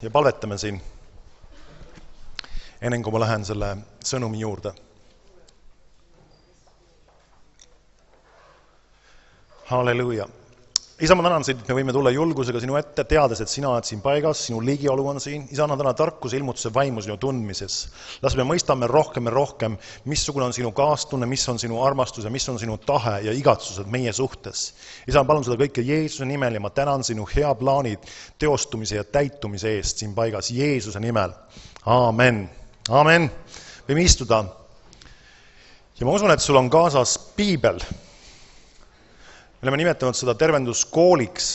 Ja palvetame siin, enne kui ma lähen selle sõnumi juurde. Halleluuja. Isa, ma tänan sind, et me võime tulla julgusega sinu ette, teades, et sina oled siin paigas, sinu ligiolu on siin. Isa, anna täna tarkuse, ilmutuse vaimu sinu tundmises. Las me mõistame rohkem, missugune on sinu kaastunne, mis on sinu armastus ja mis on sinu tahe ja igatsused meie suhtes. Isa, ma palun seda kõike Jeesuse nimel ja ma tänan sinu hea plaanid teostumise ja täitumise eest siin paigas Jeesuse nimel. Aamen. Aamen. Võime istuda. Ja ma usun, et sul on kaasas piibel. Me oleme nimetanud seda tervenduskooliks.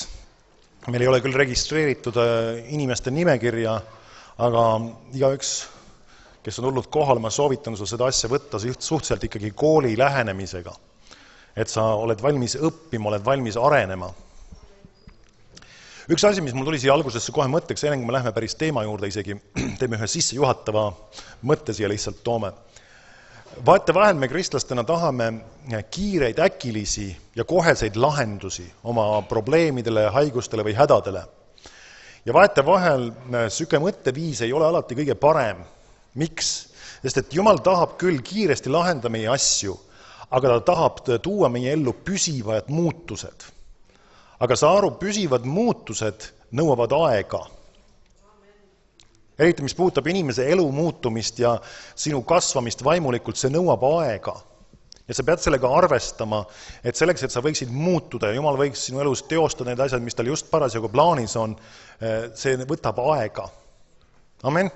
Meil ei ole küll registreeritud inimeste nimekirja, aga igaüks, kes on tulnud kohale, ma soovitan sul seda asja võtta suhteliselt ikkagi kooli lähenemisega. Et sa oled valmis õppima, oled valmis arenema. Üks asi, mis mul tuli siia algusesse kohe mõtteks, enne kui me läheme päris teema juurde isegi, teeme ühe sissejuhatava mõtte siia lihtsalt toome. Vahetevahel me kristlastena tahame kiireid, äkilisi ja koheseid lahendusi oma probleemidele, haigustele või hädadele. Ja vahetevahel süke mõtteviis ei ole alati kõige parem. Miks? Sest et Jumal tahab küll kiiresti lahendada meie asju, aga ta tahab tuua meie ellu püsivad muutused. Aga sa aru, püsivad muutused nõuavad aega. Eriti, mis puudutab inimese elu muutumist ja sinu kasvamist vaimulikult, see nõuab aega. Ja sa pead sellega arvestama, et selleks, et sa võiksid muutuda ja Jumal võiks sinu elus teostada need asjad, mis tal just parasjagu plaanis on, see võtab aega. Amen.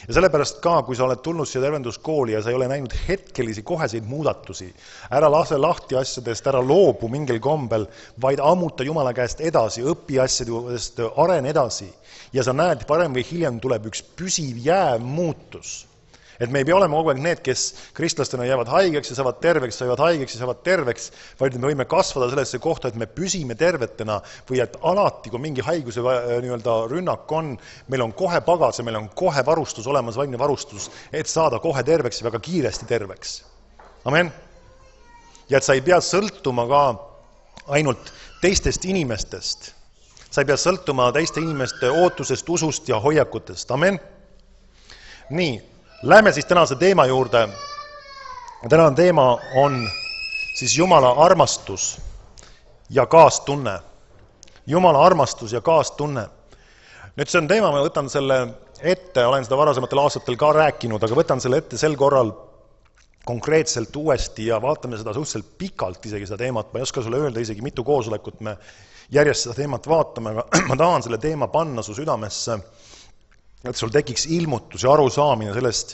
Ja sellepärast ka, kui sa oled tulnud siia tervenduskooli ja sa ei ole näinud hetkelisi koheseid muudatusi, ära lase lahti asjadest, ära loobu mingil kombel, vaid ammuta Jumala käest edasi, õpi asjadest, arene edasi. Ja sa näed, parem või hiljem tuleb üks püsiv jääv muutus. Et me ei pea olema kogu aeg need, kes kristlastena jäävad haigeks ja saavad terveks, saavad terveks, vaid me võime kasvada sellesse kohta, et me püsime tervetena või et alati, kui mingi haiguse rünnak on, meil on kohe pagas ja meil on kohe varustus olemas, vaimne varustus, et saada kohe terveks ja väga kiiresti terveks. Amen. Ja et sa ei pea sõltuma ka ainult teistest inimestest. Sa ei pea sõltuma teiste inimeste ootusest, usust ja hoiakutest. Amen. Nii. Lähme siis tänase teema juurde. Tänane teema on siis Jumala armastus ja kaastunne. Jumala armastus ja kaastunne. Nüüd see on teema, ma võtan selle ette, olen seda varasematel aastatel ka rääkinud, aga võtan selle ette sel korral konkreetselt uuesti ja vaatame seda suhteliselt pikalt isegi seda teemat. Ma ei oska sulle öelda isegi mitu koosolekut me järjest seda teemat vaatame, aga ma tahan selle teema panna su südamesse, et sul tekiks ilmutus ja arusaamine sellest,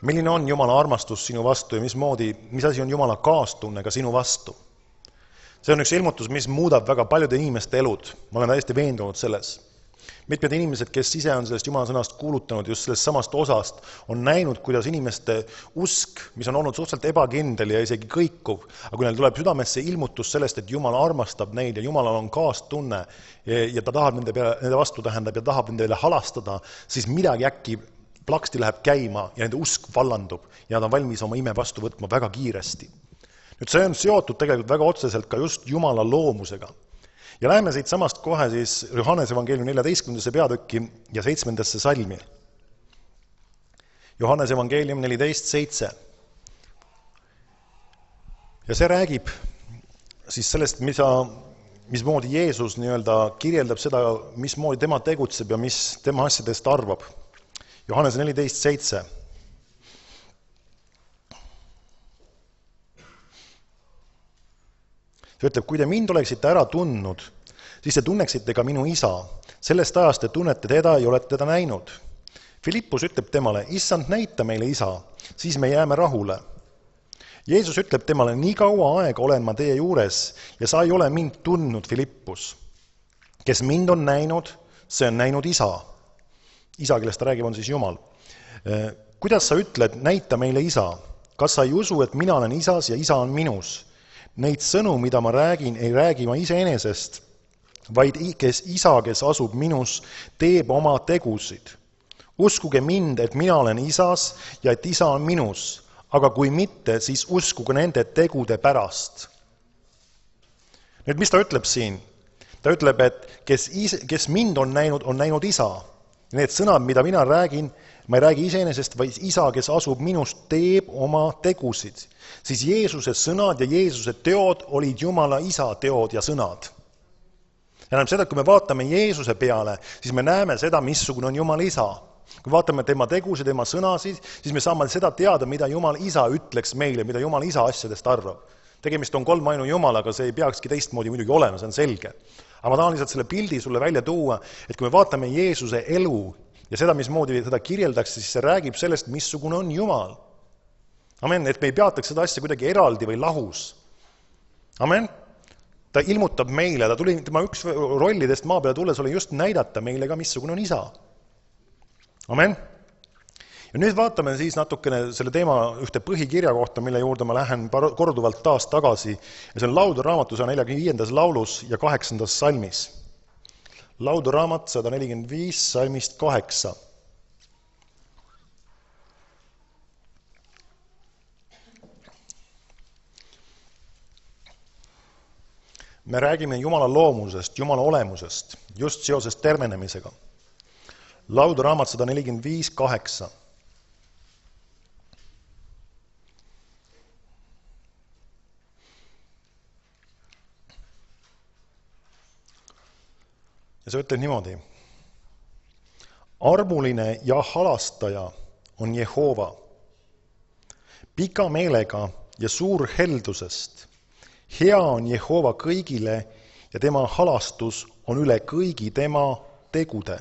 milline on Jumala armastus sinu vastu ja mis asi on Jumala kaastunne ka sinu vastu. See on üks ilmutus, mis muudab väga paljude inimeste elud. Ma olen täiesti veendunud selles. Mitmed inimesed, kes ise on sellest Jumala sõnast kuulutanud just sellest samast osast, on näinud, kuidas inimeste usk, mis on olnud suhteliselt ebakindel ja isegi kõikuv, aga kui neil tuleb südamesse ilmutus sellest, et Jumal armastab neid ja Jumalal on kaastunne ja ta tahab nende vastu tähendab ja tahab nendele halastada, siis midagi äkki plaksti läheb käima ja nende usk vallandub ja nad on valmis oma ime vastu võtma väga kiiresti. Nüüd see on seotud tegelikult väga otseselt ka just Jumala loomusega. Ja läheme siit samast kohe siis Johannese evangeeliumi 14. peatükki ja 7. salmi. Johannese evangeelium 14.7. Ja see räägib siis sellest, mismoodi Jeesus kirjeldab seda, mismoodi tema tegutseb ja mis tema asjadest arvab. Johannese 14.7. See ütleb, kui te mind oleksite ära tundnud, siis te tunneksite ka minu isa. Sellest ajast te tunnete teda ja olete teda näinud. Filippus ütleb temale, issand, näita meile isa, siis me jääme rahule. Jeesus ütleb temale, nii kaua aega olen ma teie juures ja sa ei ole mind tundnud, Filippus. Kes mind on näinud, see on näinud isa. Isa, kellest ta räägib, on siis Jumal. Kuidas sa ütled, näita meile isa? Kas sa ei usu, et mina olen isas ja isa on minus? Neid sõnu, mida ma räägin, ei räägi ma iseenesest, vaid kes asub minus, teeb oma tegusid. Uskuge mind, et mina olen isas ja et isa on minus, aga kui mitte, siis uskuge nende tegude pärast. Nüüd, mis ta ütleb siin? Ta ütleb, et kes mind on näinud isa. Need sõnad, mida mina räägin, ma ei räägi iseenesest, vaid isa, kes asub minust, teeb oma tegusid. Siis Jeesuse sõnad ja Jeesuse teod olid Jumala isa teod ja sõnad. Ja seda, kui me vaatame Jeesuse peale, siis me näeme seda, missugune on Jumala isa. Kui vaatame tema tegusid, tema sõnasid, siis me saame seda teada, mida Jumal isa ütleks meile, mida Jumal isa asjadest arvab. Tegemist on kolmainu Jumalaga, see ei peakski teistmoodi muidugi olema, see on selge. Aga ma tahan lihtsalt selle pildi sulle välja tuua, et kui me vaatame Jeesuse elu ja seda, mismoodi seda kirjeldaks, siis see räägib sellest, missugune on Jumal. Amen, et me ei peataks seda asja kuidagi eraldi või lahus. Amen. Ta ilmutab meile, tema üks rollidest maa peale tulles oli just näidata meile ka, missugune on isa. Amen. Ja nüüd vaatame siis natukene selle teema ühte põhikirja kohta, mille juurde ma lähen korduvalt taas tagasi. Ja see on Laulude raamatu 145. laulus ja 8. salmis. Laulude raamat 145, salmist 8. Me räägime Jumala loomusest, Jumala olemusest, just seoses tervenemisega. Laulude raamat 145, 8. Ja see ütleb niimoodi. Armuline ja halastaja on Jehova. Pika meelega ja suur heldusest. Hea on Jehova kõigile ja tema halastus on üle kõigi tema tegude.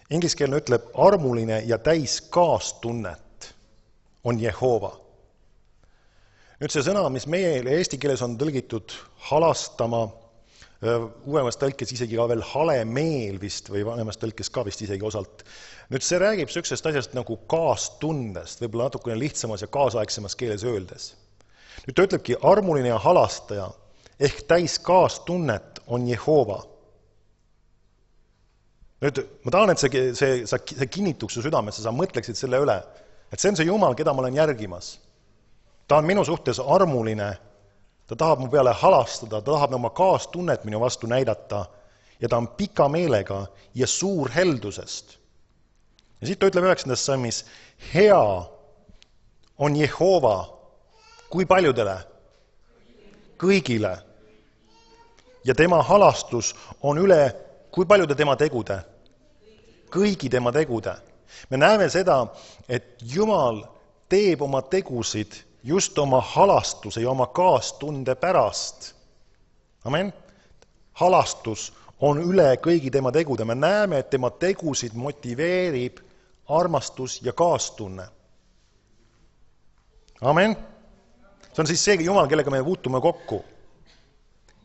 Ingliskeelne ütleb, armuline ja täis kaastunnet on Jehova. Nüüd see sõna, mis meie eesti keeles on tõlgitud halastama, uuemas tõlkes isegi ka veel hale meel vist või vanemas tõlkes ka vist isegi osalt. Nüüd see räägib sellisest asjast nagu kaastundest, võib-olla natukene lihtsamas ja kaasaegsemas keeles öeldes. Nüüd ta ütlebki, armuline ja halastaja ehk täis kaastunnet on Jehova. Nüüd ma tahan, et see kinnituks su südamesse, sa mõtleksid selle üle, et see on see Jumal, keda ma olen järgimas. Ta on minu suhtes armuline, ta tahab mu peale halastada, ta tahab oma kaastunnet minu vastu näidata ja ta on pika meelega ja suur heldusest. Ja siit ta ütleb 9. salmis, hea on Jehova, kui paljudele? Kõigile. Ja tema halastus on üle, kui paljude tema tegude? Kõigi tema tegude. Me näeme seda, et Jumal teeb oma tegusid just oma halastuse ja oma kaastunde pärast. Amen. Halastus on üle kõigi tema tegude. Me näeme, et tema tegusid motiveerib armastus ja kaastunne. Amen. See on siis see Jumal, kellega me puutume kokku.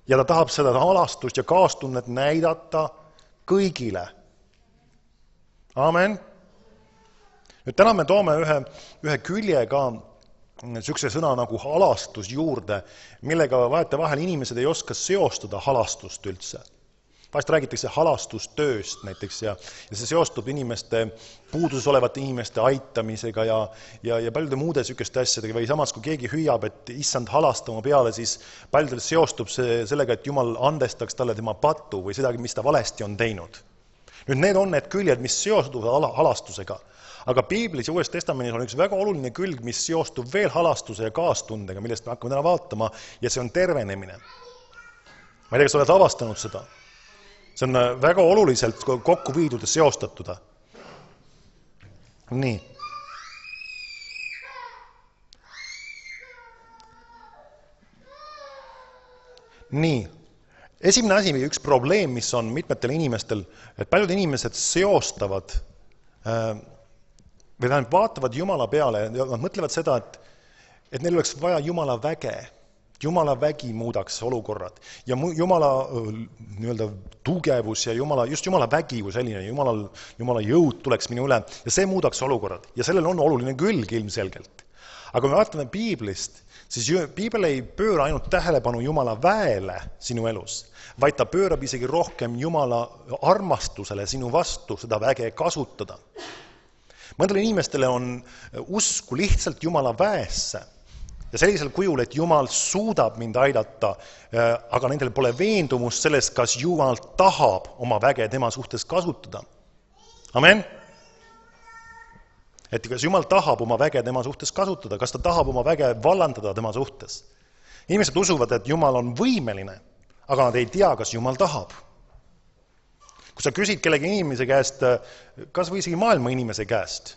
Ja ta tahab seda halastust ja kaastunnet näidata kõigile. Amen. Nüüd täna me toome ühe külje ka niisuguse sõna nagu halastus juurde, millega vahetevahel inimesed ei oska seostada halastust üldse. Vahest räägitakse halastustööst näiteks ja see seostub inimeste, puuduses olevate inimeste aitamisega ja paljude muude sükeste asjadega või samas, kui keegi hüüab, et issand halastama peale, siis paljudel seostub see sellega, et Jumal andestaks talle tema patu või seda, mis ta valesti on teinud. Nüüd need on need küljed, mis seostuvad halastusega. Aga Piiblis ja Uues Testamendis on üks väga oluline külg, mis seostub veel halastuse ja kaastundega, millest me hakkame täna vaatama, ja see on tervenemine. Ma ei tea, kas oled avastanud seda. See on väga oluliselt kokku viidud ja seostatud. Nii. Nii. Esimene asi, üks probleem, mis on mitmetel inimestel, et paljud inimesed seostavad või tähendab, vaatavad Jumala peale ja nad mõtlevad seda, et neil oleks vaja Jumala väge. Jumala vägi muudaks olukorrad ja Jumala nii-öelda tugevus ja just Jumala vägi kui selline, Jumala jõud tuleks minu üle ja see muudaks olukorrad. Ja sellel on oluline külg ilmselgelt. Aga kui me vaatame Piiblist, siis Piibel ei pööra ainult tähelepanu Jumala väele sinu elus, vaid ta pöörab isegi rohkem Jumala armastusele sinu vastu seda väge kasutada. Mõndele inimestele on usku lihtsalt Jumala väesse ja sellisel kujul, et Jumal suudab mind aidata, aga nendel pole veendumust sellest, kas Jumal tahab oma väge tema suhtes kasutada. Amen? Et kas Jumal tahab oma väge tema suhtes kasutada, kas ta tahab oma väge vallandada tema suhtes. Inimesed usuvad, et Jumal on võimeline, aga nad ei tea, kas Jumal tahab. Kui sa küsid kellegi inimese käest, kas või isegi maailma inimese käest,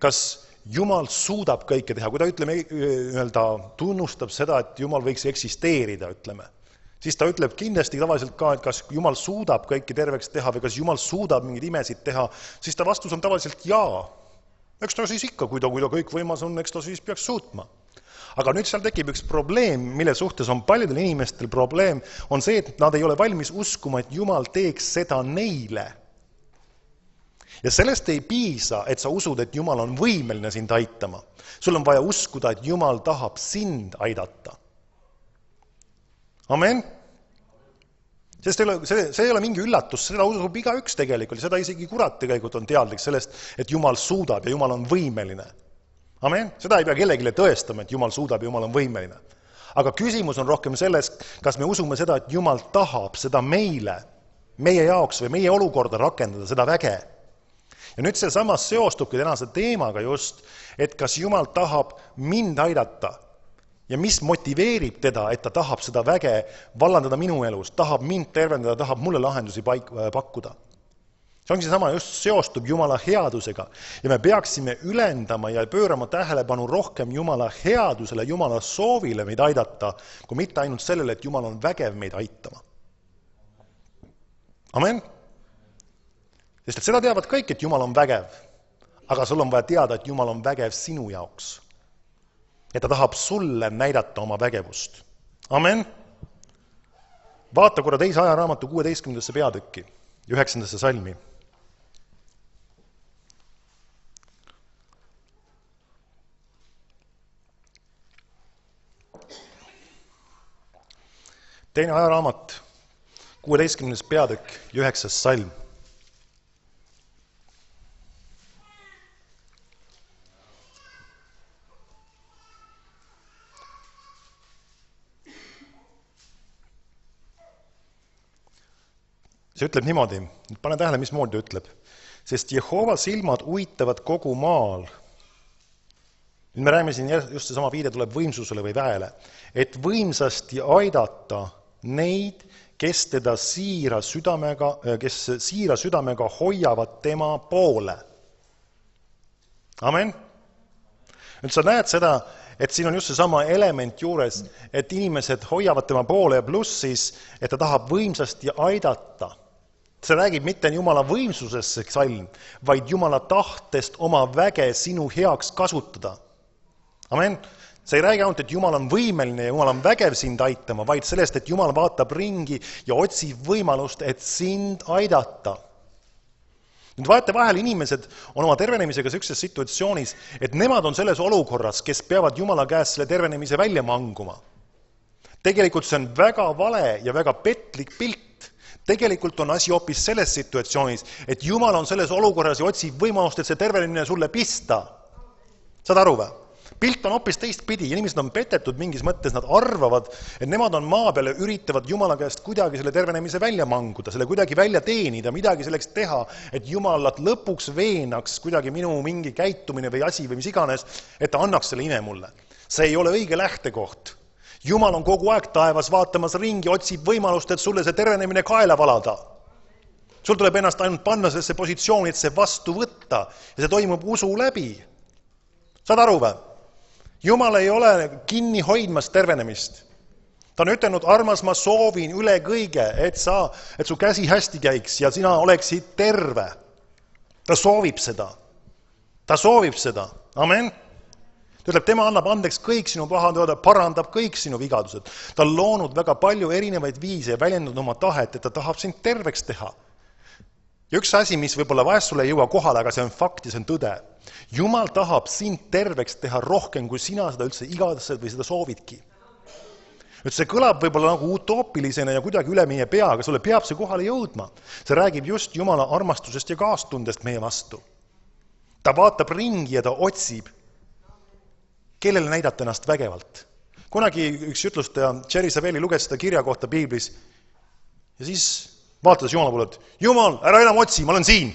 kas Jumal suudab kõike teha, kui ta tunnustab seda, et Jumal võiks eksisteerida, siis ta ütleb kindlasti tavaliselt ka, et kas Jumal suudab kõike terveks teha või kas Jumal suudab mingeid imesid teha, siis ta vastus on tavaliselt jaa. Eks ta siis ikka, kui ta kõik võimas on, eks ta siis peaks suutma. Aga nüüd seal tekib üks probleem, mille suhtes on paljudel inimestel probleem, on see, et nad ei ole valmis uskuma, et Jumal teeks seda neile. Ja sellest ei piisa, et sa usud, et Jumal on võimeline sind aitama. Sul on vaja uskuda, et Jumal tahab sind aidata. Amen? Sest see ei ole mingi üllatus, seda usub igaüks tegelikult, seda isegi kurat tegelikult on teadlik sellest, et Jumal suudab ja Jumal on võimeline. Amen? Seda ei pea kellegile tõestama, et Jumal suudab ja Jumal on võimeline. Aga küsimus on rohkem selles, kas me usume seda, et Jumal tahab seda meile, meie jaoks või meie olukorda rakendada, seda väge. Ja nüüd see samas seostubki tänase teemaga just, et kas Jumal tahab mind aidata ja mis motiveerib teda, et ta tahab seda väge vallandada minu elus, tahab mind tervendada, tahab mulle lahendusi pakkuda. See ongi seesama, just seostub Jumala headusega ja me peaksime ülendama ja pöörama tähelepanu rohkem Jumala headusele, Jumala soovile meid aidata, kui mitte ainult sellele, et Jumal on vägev meid aitama. Amen? Sest et seda teavad kõik, et Jumal on vägev, aga sul on vaja teada, et Jumal on vägev sinu jaoks. Et ta tahab sulle näidata oma vägevust. Amen? Vaata korra teise ajaraamatu 16. peatükki, 9. salmi. Teine ajaraamat, 16. peatükk, 9. salm. See ütleb niimoodi, pane tähele, mismoodi ütleb, sest Jehova silmad uitavad kogu maal. Nüüd me räägime siin just seesama viide tuleb võimsusele või väele, et võimsasti aidata neid, kes siira südamega hoiavad tema poole. Amen? Nüüd sa näed seda, et siin on just seesama element juures, et inimesed hoiavad tema poole ja pluss siis, et ta tahab võimsasti aidata. See räägib mitte Jumala võimsusest, see salm, vaid Jumala tahtest oma väge sinu heaks kasutada. Amen? See ei räägi ainult, et Jumal on võimeline ja Jumal on vägev sind aitama, vaid sellest, et Jumal vaatab ringi ja otsib võimalust, et sind aidata. Nüüd vaata vahel inimesed on oma tervenemisega sellises situatsioonis, et nemad on selles olukorras, kes peavad Jumala käest selle tervenemise välja manguma. Tegelikult see on väga vale ja väga petlik pilt. Tegelikult on asi hoopis selles situatsioonis, et Jumal on selles olukorras ja otsib võimalust, et see tervenemine sulle pista. Saad aru või? Pilt on hoopis teistpidi, inimesed on petetud mingis mõttes, nad arvavad, et nemad on maa peale, üritavad Jumala käest kuidagi selle tervenemise välja manguda, selle kuidagi välja teenida, midagi selleks teha, et Jumalat lõpuks veenaks kuidagi minu mingi käitumine või asi või mis iganes, et ta annaks selle ime mulle. See ei ole õige lähtekoht. Jumal on kogu aeg taevas vaatamas ringi, otsib võimalust, et sulle see tervenemine kaela valada. Sul tuleb ennast ainult panna sellesse positsiooni, et see vastu võtta ja see toimub usu läbi. Saad aru või? Jumal ei ole kinni hoidmas tervenemist. Ta on ütelnud, armas, ma soovin üle kõige, et su käsi hästi käiks ja sina oleksid terve. Ta soovib seda. Ta soovib seda. Amen? Ta ütleb, tema annab andeks kõik sinu pahad, parandab kõik sinu vigadused. Ta on loonud väga palju erinevaid viise ja väljendanud oma tahet, et ta tahab sind terveks teha. Ja üks asi, mis võib-olla vahest sulle ei jõua kohale, aga see on fakt ja see on tõde. Jumal tahab sind terveks teha rohkem, kui sina seda üldse igatselt või seda soovidki. Nüüd see kõlab võib-olla nagu utoopilisena ja kuidagi üle meie pea, aga sulle peab see kohale jõudma. See räägib just Jumala armastusest ja kaastundest meie vastu. Ta vaatab ringi ja ta otsib. Kellele näidata ennast vägevalt? Kunagi üks jutlustaja, Jerry Saveli, luges seda kirja kohta piiblis ja siis vaatas Jumala poole, et Jumal, ära enam otsi, ma olen siin.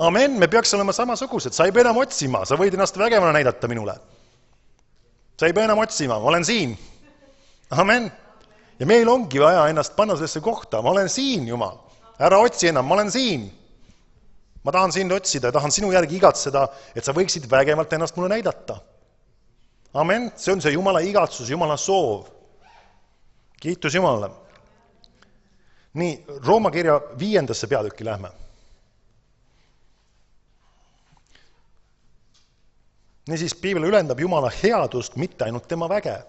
Amen, me peaks olema samasugused, sa ei pea enam otsima, sa võid ennast vägevana näidata minule. Sa ei pea enam otsima, ma olen siin. Amen. Ja meil ongi vaja ennast panna sellesse kohta, ma olen siin, Jumal. Ära otsi enam, ma olen siin. Ma tahan sind otsida, tahan sinu järgi igatseda, et sa võiksid vägevalt ennast mulle näidata. Amen, see on see Jumala igatsus, Jumala soov. Kiitus Jumalale. Nii, Rooma kirja 5. peatükki lähme. Niisiis, piibel ülendab Jumala headust, mitte ainult tema väge.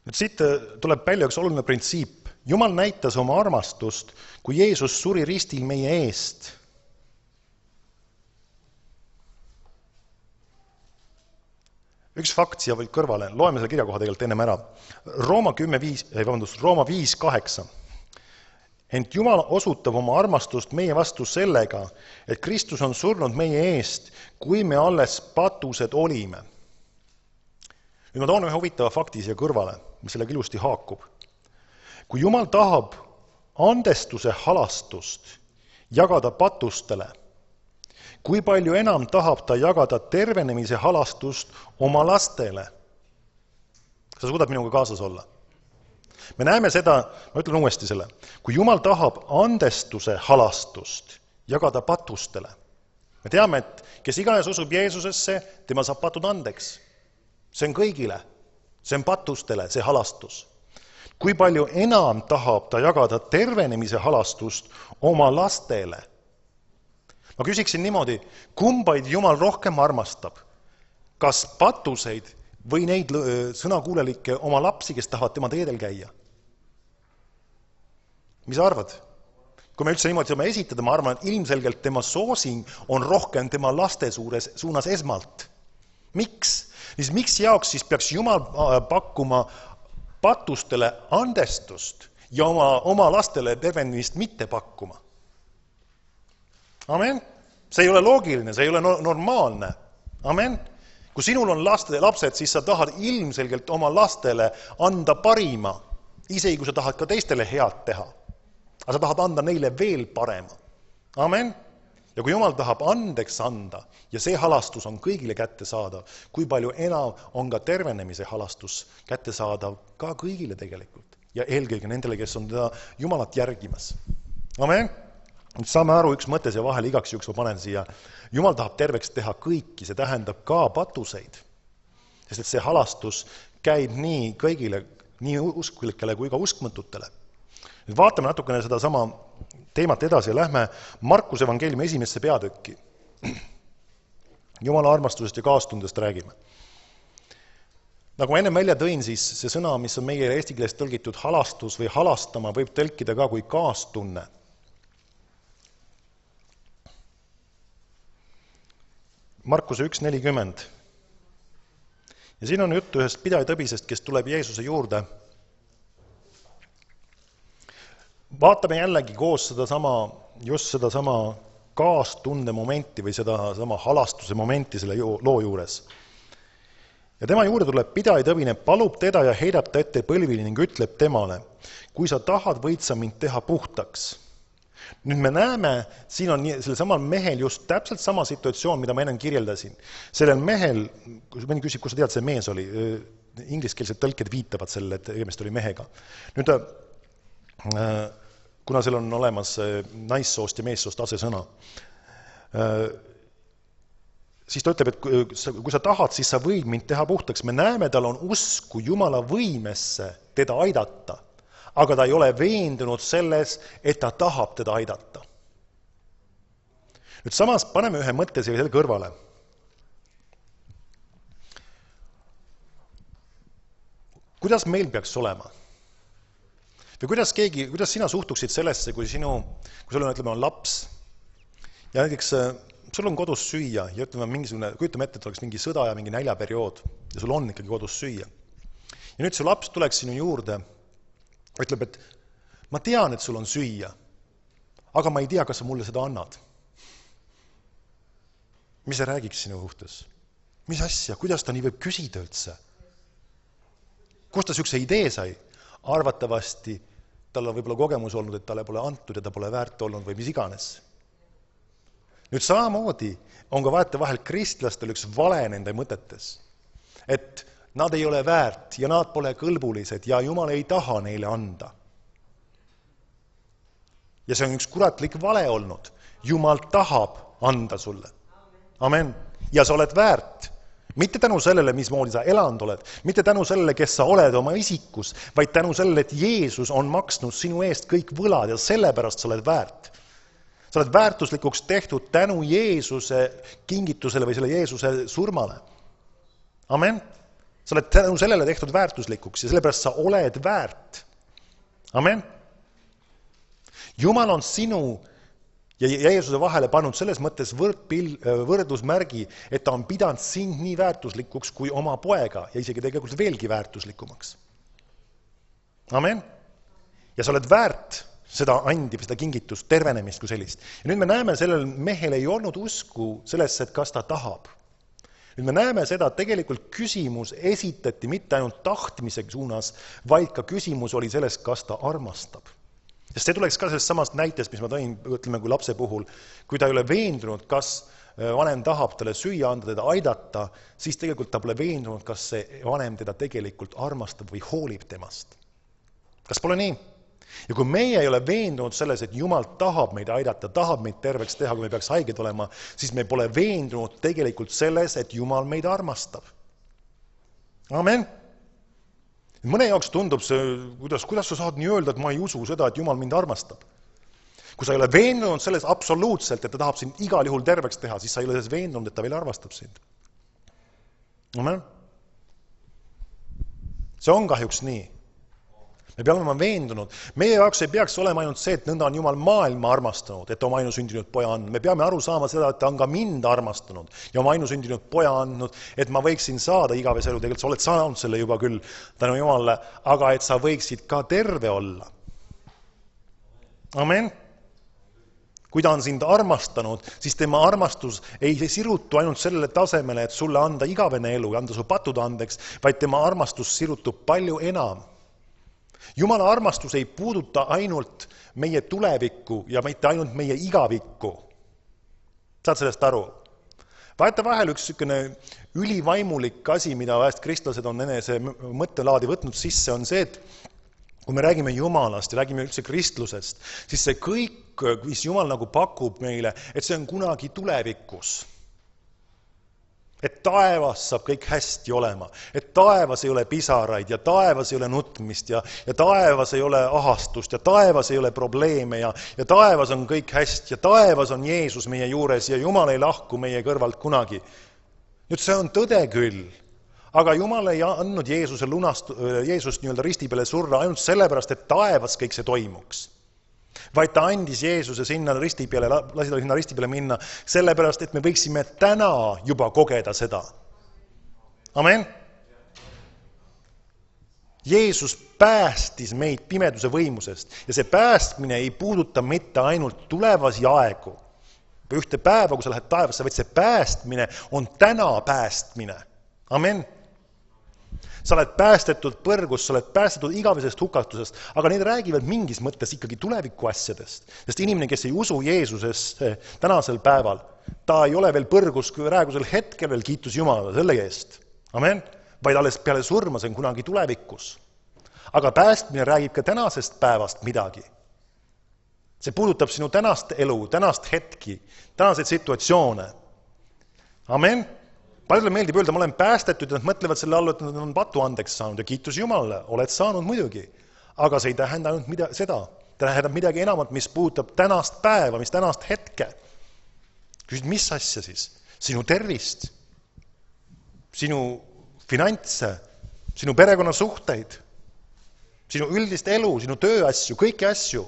Nüüd siit tuleb välja üks oluline printsiip. Jumal näitas oma armastust, kui Jeesus suri ristil meie eest. Üks fakt siia või kõrvale, loeme selle kirjakoha tegelikult ennem ära. Rooma 5:8. Ent Jumal osutab oma armastust meie vastu sellega, et Kristus on surnud meie eest, kui me alles patused olime. Nüüd ma toon ühe huvitava fakti siia kõrvale, mis sellega ilusti haakub. Kui Jumal tahab andestuse halastust jagada patustele, kui palju enam tahab ta jagada tervenemise halastust oma lastele? Kas sa suudad minuga kaasas olla? Me näeme seda, ma ütlen uuesti selle, kui Jumal tahab andestuse halastust jagada patustele. Me teame, et kes iganes usub Jeesusesse, tema saab patud andeks. See on kõigile, see on patustele, see halastus. Kui palju enam tahab ta jagada tervenemise halastust oma lastele? Ma küsiksin niimoodi, kumbaid Jumal rohkem armastab? Kas patuseid või neid sõnakuulelikke oma lapsi, kes tahavad tema teedel käia? Mis sa arvad? Kui me üldse niimoodi saame esitada, ma arvan, et ilmselgelt tema soosing on rohkem tema laste suunas esmalt. Miks? Miks jaoks siis peaks Jumal pakkuma patustele andestust ja oma lastele tervenemist mitte pakkuma? Amen. See ei ole loogiline, see ei ole normaalne. Amen. Kui sinul on lapsed, siis sa tahad ilmselgelt oma lastele anda parima, isegi kui sa tahad ka teistele head teha. Aga sa tahad anda neile veel parema. Amen. Ja kui Jumal tahab andeks anda ja see halastus on kõigile kättesaadav, kui palju enam on ka tervenemise halastus kättesaadav ka kõigile tegelikult ja eelkõige nendele, kes on teda Jumalat järgimas. Amen. Nüüd saame aru, üks mõte siia vahele, igaks juhuks ma panen siia. Jumal tahab terveks teha kõiki, see tähendab ka patuseid. Sest et see halastus käib nii kõigile, nii usklikele kui ka uskmatutele. Nüüd vaatame natukene seda sama teemat edasi ja lähme Markuse evangeeliumi 1. peatükki. Jumala armastusest ja kaastundest räägime. Nagu ma enne välja tõin, siis see sõna, mis on meie eesti keeles tõlgitud halastus või halastama, võib tõlkida ka kui kaastunne. Markuse 1:40. Ja siin on juttu ühest pidajatõbisest, kes tuleb Jeesuse juurde. Vaatame jällegi koos just sedasama kaastunde momenti või sedasama halastuse momenti selle loo juures. Ja tema juurde tuleb pidajatõbine, palub teda ja heidab ta ette põlvili ning ütleb temale, kui sa tahad, võid sa mind teha puhtaks. Nüüd me näeme, siin on sellel samal mehel just täpselt sama situatsioon, mida ma enne kirjeldasin. Sellel mehel, kui mõni küsib, kus sa tead, see mees oli, ingliskeelsed tõlked viitavad selle, et tegemist oli mehega. Nüüd, kuna seal on olemas naissoost ja meessoost asesõna, siis ta ütleb, et kui sa tahad, siis sa võid mind teha puhtaks. Me näeme, tal on usku Jumala võimesse teda aidata, aga ta ei ole veendunud selles, et ta tahab teda aidata. Nüüd samas paneme ühe mõtte selle kõrvale. Kuidas meil peaks olema? Või kuidas sina suhtuksid sellesse, kui sul on, ütleme, on laps ja näiteks sul on kodus süüa ja kujutame ette, et oleks mingi sõda ja mingi näljaperiood ja sul on ikkagi kodus süüa. Ja nüüd su laps tuleks sinu juurde, ütleb, et ma tean, et sul on süüa, aga ma ei tea, kas sa mulle seda annad. Mis see räägiks sinu suhtes? Mis asja, kuidas ta nii võib küsida üldse? Kust ta sükse idee sai? Arvatavasti tal on võib-olla kogemus olnud, et talle pole antud ja ta pole väärt olnud või mis iganes. Nüüd samamoodi on ka vahetevahel kristlastel üks vale nende mõtetes, et nad ei ole väärt ja nad pole kõlbulised ja Jumal ei taha neile anda. Ja see on üks kuratlik vale olnud. Jumal tahab anda sulle. Amen. Ja sa oled väärt. Mitte tänu sellele, mismoodi sa elanud oled. Mitte tänu sellele, kes sa oled oma isikus, vaid tänu sellele, et Jeesus on maksnud sinu eest kõik võlad ja sellepärast sa oled väärt. Sa oled väärtuslikuks tehtud tänu Jeesuse kingitusele või selle Jeesuse surmale. Amen. Sa oled tänu sellele tehtud väärtuslikuks ja sellepärast sa oled väärt. Amen. Jumal on sinu ja Jeesuse vahele pannud selles mõttes võrdusmärgi, et ta on pidanud sind nii väärtuslikuks kui oma poega ja isegi tegelikult veelgi väärtuslikumaks. Amen. Ja sa oled väärt seda andi, seda kingitust, tervenemist kui sellist. Ja nüüd me näeme, sellel mehel ei olnud usku sellesse, et kas ta tahab. Nüüd me näeme seda, et tegelikult küsimus esitati mitte ainult tahtmise suunas, vaid ka küsimus oli selles, kas ta armastab. Sest see tuleks ka sellest samast näitest, mis ma tõin, ütleme kui lapse puhul, kui ta ei ole veendunud, kas vanem tahab talle süüa anda, teda aidata, siis tegelikult ta pole veendunud, kas see vanem teda tegelikult armastab või hoolib temast. Kas pole nii? Ja kui meie ei ole veendunud selles, et Jumal tahab meid aidata, tahab meid terveks teha, kui me peaks haiged olema, siis me pole veendunud tegelikult selles, et Jumal meid armastab. Amen. Mõne jaoks tundub see, kuidas sa saad nii öelda, et ma ei usu seda, et Jumal mind armastab. Kui sa ei ole veendunud selles absoluutselt, et ta tahab sind igal juhul terveks teha, siis sa ei ole selles veendunud, et ta veel armastab sind. Amen. See on kahjuks nii. Me peame olema veendunud. Meie jaoks ei peaks olema ainult see, et nõnda on Jumal maailma armastanud, et oma ainusündinud poja andnud. Me peame aru saama seda, et ta on ka mind armastanud ja oma ainusündinud poja andnud, et ma võiksin saada igavese elu. Tegelikult sa oled saanud selle juba küll tänu Jumalale, aga et sa võiksid ka terve olla. Amen. Kui ta on sind armastanud, siis tema armastus ei sirutu ainult sellele tasemele, et sulle anda igavene elu ja anda su patud andeks, vaid tema armastus sirutub palju enam. Jumala armastus ei puuduta ainult meie tulevikku ja mitte ainult meie igavikku. Saad sellest aru? Vahetevahel üks ülivaimulik asi, mida vahest kristlased on enese mõttelaadi võtnud sisse, on see, et kui me räägime Jumalast ja räägime üldse kristlusest, siis see kõik, mis Jumal nagu pakub meile, et see on kunagi tulevikus. Et taevas saab kõik hästi olema, et taevas ei ole pisaraid ja taevas ei ole nutmist ja taevas ei ole ahastust ja taevas ei ole probleeme ja taevas on kõik hästi ja taevas on Jeesus meie juures ja Jumal ei lahku meie kõrvalt kunagi. Nüüd see on tõde küll, aga Jumal ei andnud Jeesust nii-öelda risti peale surra ainult sellepärast, et taevas kõik see toimuks. Vaid ta andis Jeesuse sinna risti peale, lasi ta sinna risti peale minna, sellepärast, et me võiksime täna juba kogeda seda. Amen. Jeesus päästis meid pimeduse võimusest ja see päästmine ei puuduta mitte ainult tulevasi aegu. Ühte päeva, kui sa lähed taevasse, vaid see päästmine on täna päästmine. Amen. Sa oled päästetud põrgust, sa oled päästetud igavesest hukatusest, aga need räägivad mingis mõttes ikkagi tuleviku asjadest. Sest inimene, kes ei usu Jeesusesse tänasel päeval, ta ei ole veel põrgus praegusel hetkel veel kiitus Jumalale selle eest. Amen. Vaid alles peale surma, see on kunagi tulevikus. Aga päästmine räägib ka tänasest päevast midagi. See puudutab sinu tänast elu, tänast hetki, tänaseid situatsioone. Amen. Paljudele meeldib öelda, ma olen päästetud ja nad mõtlevad selle all, et nad on patu andeks saanud ja kiitus Jumalale, oled saanud muidugi. Aga see ei tähenda ainult seda. Ta tähendab midagi enamat, mis puudutab tänast päeva, mis tänast hetke. Küsid, mis asja siis? Sinu tervist, sinu finantse, sinu perekonnasuhteid, sinu üldist elu, sinu tööasju, kõiki asju.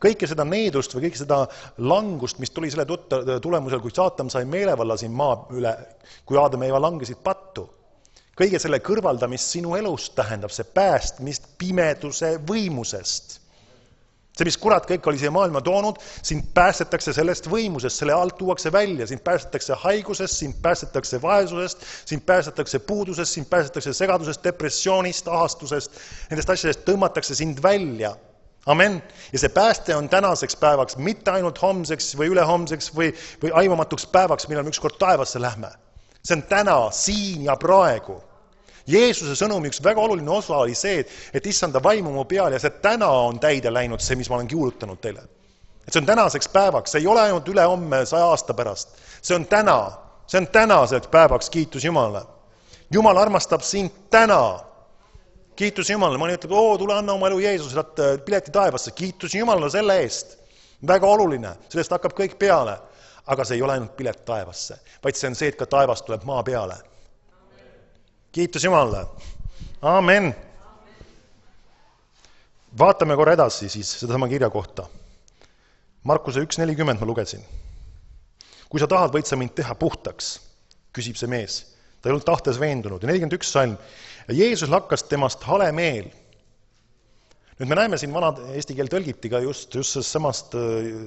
Kõike seda needust või kõike seda langust, mis tuli selle tulemusel, kui saatan sai meelevalla siin maa üle, kui Aadam ja Eva langesid pattu. Kõige selle kõrvaldamist sinu elust tähendab see päästmist pimeduse võimusest. See, mis kurat kõik oli siia maailma toonud, sind päästetakse sellest võimusest, selle alt tuuakse välja, sind päästetakse haigusest, sind päästetakse vaesusest, sind päästetakse puudusest, sind päästetakse segadusest, depressioonist, ahastusest, nendest asjadest tõmmatakse sind välja. Amen. Ja see pääste on tänaseks päevaks, mitte ainult homseks või ülehomseks või aimamatuks päevaks, millal me ükskord taevasse lähme. See on täna, siin ja praegu. Jeesuse sõnumi üks väga oluline osa oli see, et issanda vaimu mu peal ja see täna on täide läinud see, mis ma olen kuulutanud teile. Et see on tänaseks päevaks, see ei ole ainult ülehomme 100 aasta pärast. See on tänaseks päevaks, kiitus Jumalale. Jumal armastab sind täna. Kiitus Jumalale, mõni ütleb, tule anna oma elu Jeesusele, pileti taevasse. Kiitus Jumalale selle eest. Väga oluline, sellest hakkab kõik peale. Aga see ei ole ainult pilet taevasse, vaid see on see, et ka taevast tuleb maa peale. Kiitus Jumalale. Amen. Vaatame korra edasi siis sedasama kirja kohta. Markuse 1.40 ma lugesin. Kui sa tahad, võid sa mind teha puhtaks, küsib see mees. Ta ei olnud tahtes veendunud. Ja 41 salm. Ja Jeesus lakkas temast hale meel. Nüüd me näeme siin vanad eesti keel tõlgiti ka just samast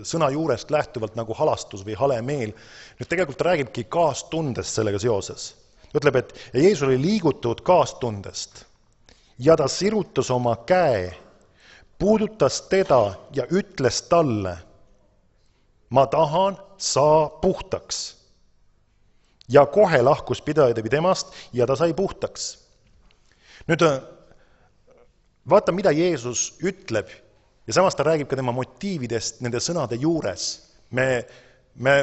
sõna juurest lähtuvalt nagu halastus või hale meel. Nüüd tegelikult räägibki kaastundest sellega seoses. Ta ütleb, et Jeesus oli liigutud kaastundest ja ta sirutas oma käe, puudutas teda ja ütles talle, ma tahan, saa puhtaks. Ja kohe lahkus pidaja temast ja ta sai puhtaks. Nüüd vaata, mida Jeesus ütleb ja samas ta räägib ka tema motiividest nende sõnade juures. Me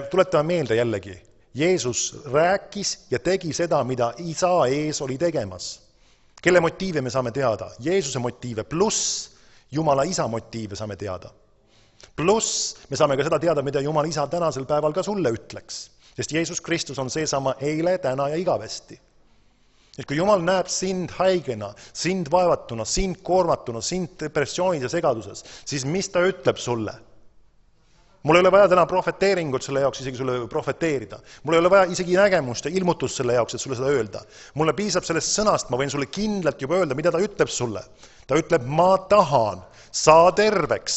tuletame meelde jällegi. Jeesus rääkis ja tegi seda, mida isa ees oli tegemas. Kelle motiive me saame teada? Jeesuse motiive pluss Jumala isa motiive saame teada. Pluss me saame ka seda teada, mida Jumala isa tänasel päeval ka sulle ütleks. Sest Jeesus Kristus on seesama eile, täna ja igavesti. Et kui Jumal näeb sind haigena, sind vaevatuna, sind koormatuna, sind depressioonis ja segaduses, siis mis ta ütleb sulle? Mul ei ole vaja täna profeteeringut selle jaoks isegi sulle profeteerida. Mul ei ole vaja isegi nägemust ja ilmutust selle jaoks, et sulle seda öelda. Mulle piisab sellest sõnast, ma võin sulle kindlalt juba öelda, mida ta ütleb sulle. Ta ütleb, ma tahan, saa terveks.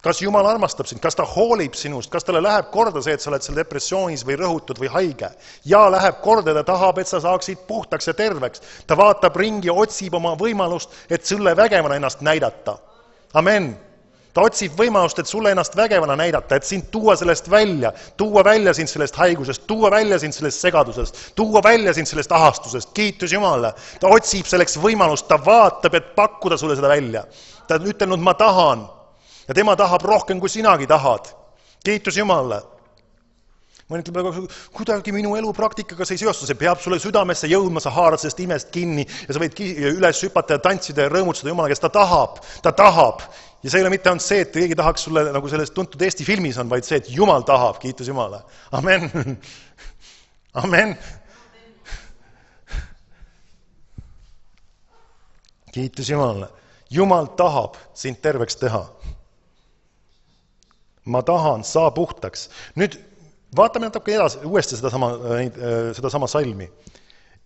Kas Jumal armastab sind? Kas ta hoolib sinust? Kas talle läheb korda see, et sa oled seal depressioonis või rõhutud või haige? Ja läheb korda, ta tahab, et sa saaksid puhtaks ja terveks. Ta vaatab ringi ja otsib oma võimalust, et sulle vägevana ennast näidata. Amen. Ta otsib võimalust, et sulle ennast vägevana näidata, et sind tuua sellest välja, tuua välja sind sellest haigusest, tuua välja sind sellest segadusest, tuua välja sind sellest ahastusest. Kiitus Jumalale. Ta otsib selleks võimalust, ta vaatab, et pakkuda sulle seda välja. Ta on ütelnud, ma tahan. Ja tema tahab rohkem, kui sinagi tahad. Kiitus Jumalale. Mõni ütleb, kuidagi minu elupraktikaga see ei seosta, see peab sulle südamesse jõudma, sa haarad sellest imest kinni ja sa võid üles hüpata ja tantsida ja rõõmutseda Jumala, kes ta tahab. Ja see ei ole mitte ainult see, et keegi tahaks sulle, nagu selles tuntud Eesti filmis on, vaid see, et Jumal tahab, kiitus Jumala. Amen. Amen. Kiitus Jumalale. Jumal tahab sind terveks teha. Ma tahan, saa puhtaks. Nüüd vaatame natuke edasi, uuesti sedasama salmi.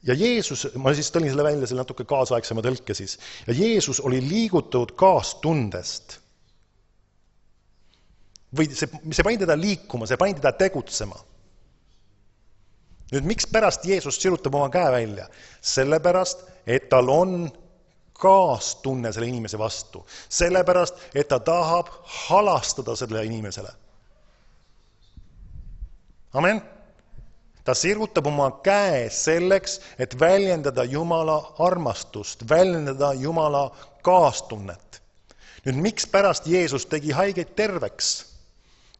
Ja Jeesus, ma siis tõlin selle välja, selle natuke kaasaegsema tõlke siis. Ja Jeesus oli liigutud kaastundest. Või see pani teda liikuma, see pani teda tegutsema. Nüüd, miks pärast Jeesus sirutab oma käe välja? Sellepärast, et tal on kaastunne selle inimese vastu. Sellepärast, et ta tahab halastada selle inimesele. Amen. Ta sirutab oma käe selleks, et väljendada Jumala armastust, väljendada Jumala kaastunnet. Nüüd, miks pärast Jeesus tegi haigeid terveks?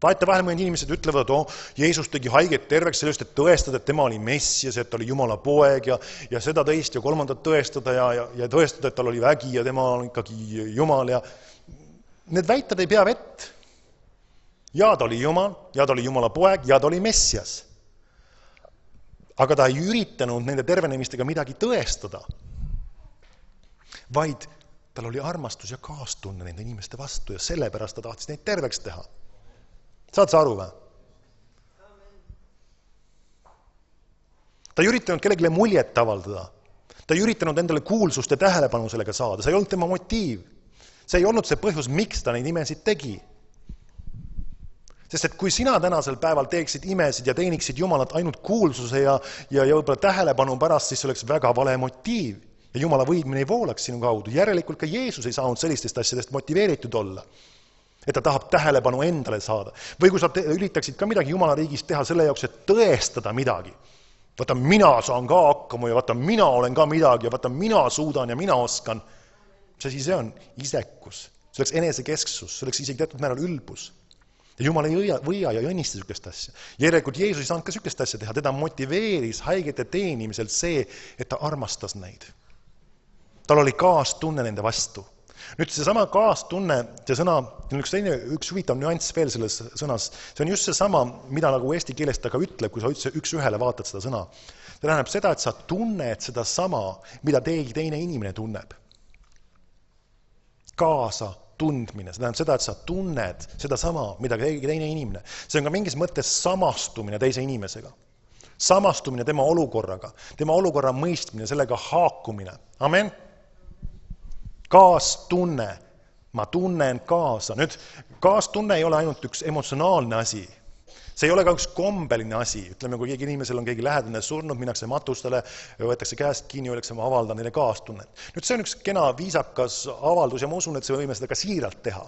Vaata, vahel mõned inimesed ütlevad, et Jeesus tegi haigeid terveks sellest, et tõestada, et tema oli Messias, et ta oli Jumala poeg ja seda teist ja kolmandat tõestada ja tõestada, et tal oli vägi ja tema on ikkagi Jumal. Ja need väited ei pea vett. Ja ta oli Jumal, ja ta oli Jumala poeg, ja ta oli Messias. Aga ta ei üritanud nende tervenemistega midagi tõestada, vaid tal oli armastus ja kaastunne nende inimeste vastu ja sellepärast ta tahtis neid terveks teha. Saad sa aru või? Ta ei üritanud kellelegi muljet avaldada. Ta ei üritanud endale kuulsust ja tähelepanu sellega saada, see ei olnud tema motiiv. See ei olnud see põhjus, miks ta neid imesid tegi. Sest et kui sina tänasel päeval teeksid imesid ja teeniksid Jumalat ainult kuulsuse ja võib-olla tähelepanu pärast, siis see oleks väga vale motiiv. Ja Jumala võidmine ei voolaks sinu kaudu. Järelikult ka Jeesus ei saanud sellistest asjadest motiveeritud olla, et ta tahab tähelepanu endale saada. Või kui sa üritaksid ka midagi Jumala riigis teha selle jaoks, et tõestada midagi. Vaata, mina saan ka hakkama ja vaata, mina olen ka midagi ja vaata, mina suudan ja mina oskan. Mis asi see on? Isekus. See oleks enesekesksus, see oleks isegi teatud määral ülbus. Ja Jumal ei võia ja õnnista sükest asja. Järelikult Jeesus ei saanud ka sükest asja teha. Teda motiveeris haigete teenimiselt see, et ta armastas neid. Tal oli kaastunne nende vastu. Nüüd seesama kaastunne, see sõna, üks huvitav nüanss veel selles sõnas, see on just seesama, mida nagu eesti keeles ta ka ütleb, kui sa üldse üks ühele vaatad seda sõna. See tähendab seda, et sa tunned seda sama, mida teine inimene tunneb. Kaasa tundmine, see tähendab seda, et sa tunned seda sama, mida teine inimene. See on ka mingis mõttes samastumine teise inimesega. Samastumine tema olukorraga, tema olukorra mõistmine, sellega haakumine. Amen. Kaastunne, ma tunnen kaasa. Nüüd, kaastunne ei ole ainult üks emotsionaalne asi. See ei ole ka üks kombeline asi. Ütleme, kui keegi inimesel on keegi lähedane surnud, minnakse matustele, võetakse käest kinni, öeldakse, ma avaldan neile kaastunnet. Nüüd, see on üks kena, viisakas avaldus ja ma usun, et see võime seda ka siiralt teha.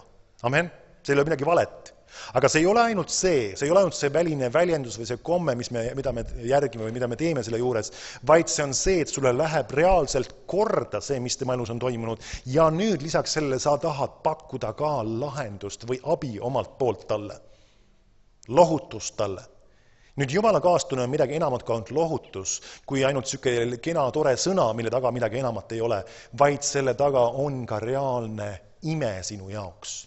Amen? See ei ole midagi valet. Aga see ei ole ainult see ei ole ainult see väline väljendus või see komme, mida me järgime või mida me teeme selle juures, vaid see on see, et sulle läheb reaalselt korda see, mis tema elus on toimunud ja nüüd lisaks sellele sa tahad pakkuda ka lahendust või abi omalt poolt talle, lohutust talle. Nüüd Jumala kaastunne on midagi enamat ka ainult lohutus, kui ainult selline kena tore sõna, mille taga midagi enamat ei ole, vaid selle taga on ka reaalne ime sinu jaoks.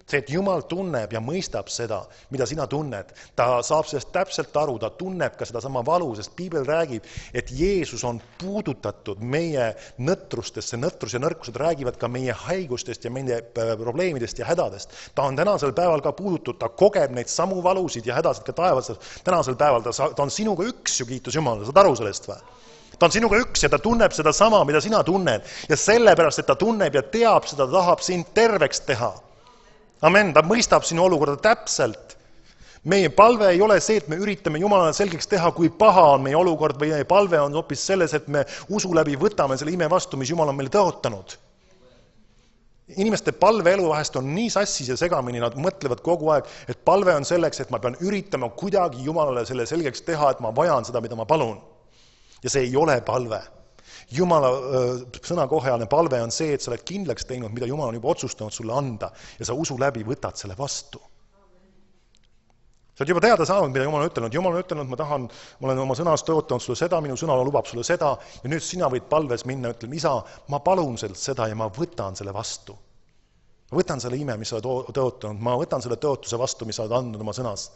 See, et Jumal tunneb ja mõistab seda, mida sina tunned. Ta saab sellest täpselt aru, ta tunneb ka seda sama valu, sest Piibel räägib, et Jeesus on puudutatud meie nõtrustest. See nõtrus ja nõrkused räägivad ka meie haigustest ja meie probleemidest ja hädadest. Ta on tänasel päeval ka puudutud, ta kogeb neid samu valusid ja hädasid ka taevas. Tänasel päeval ta on sinuga üks ju, kiitus Jumal, saad aru sellest või? Ta on sinuga üks ja ta tunneb seda sama, mida sina tunned. Ja sellepärast, et ta tunneb ja teab seda, tahab sind terveks teha. Amen, ta mõistab sinu olukorda täpselt. Meie palve ei ole see, et me üritame Jumalale selgeks teha, kui paha on meie olukord või meie palve on hoopis selles, et me usu läbi võtame selle ime vastu, mis Jumal on meile tõotanud. Inimeste palveelu vahest on nii sassis ja segamini, nad mõtlevad kogu aeg, et palve on selleks, et ma pean üritama kuidagi Jumalale selle selgeks teha, et ma vajan seda, mida ma palun. Ja see ei ole palve. Jumala sõnakohajane palve on see, et sa oled kindlaks teinud, mida Jumal on juba otsustanud sulle anda ja sa usu läbi võtad selle vastu. Sa oled juba teada saanud, mida Jumal on ütelnud. Jumal on ütelnud, ma olen oma sõnas tõotanud sulle seda, minu sõna lubab sulle seda ja nüüd sina võid palves minna, ütlema, isa, ma palunselt seda ja ma võtan selle vastu. Ma võtan selle ime, mis sa oled tõotanud, ma võtan selle tõotuse vastu, mis sa oled andnud oma sõnas.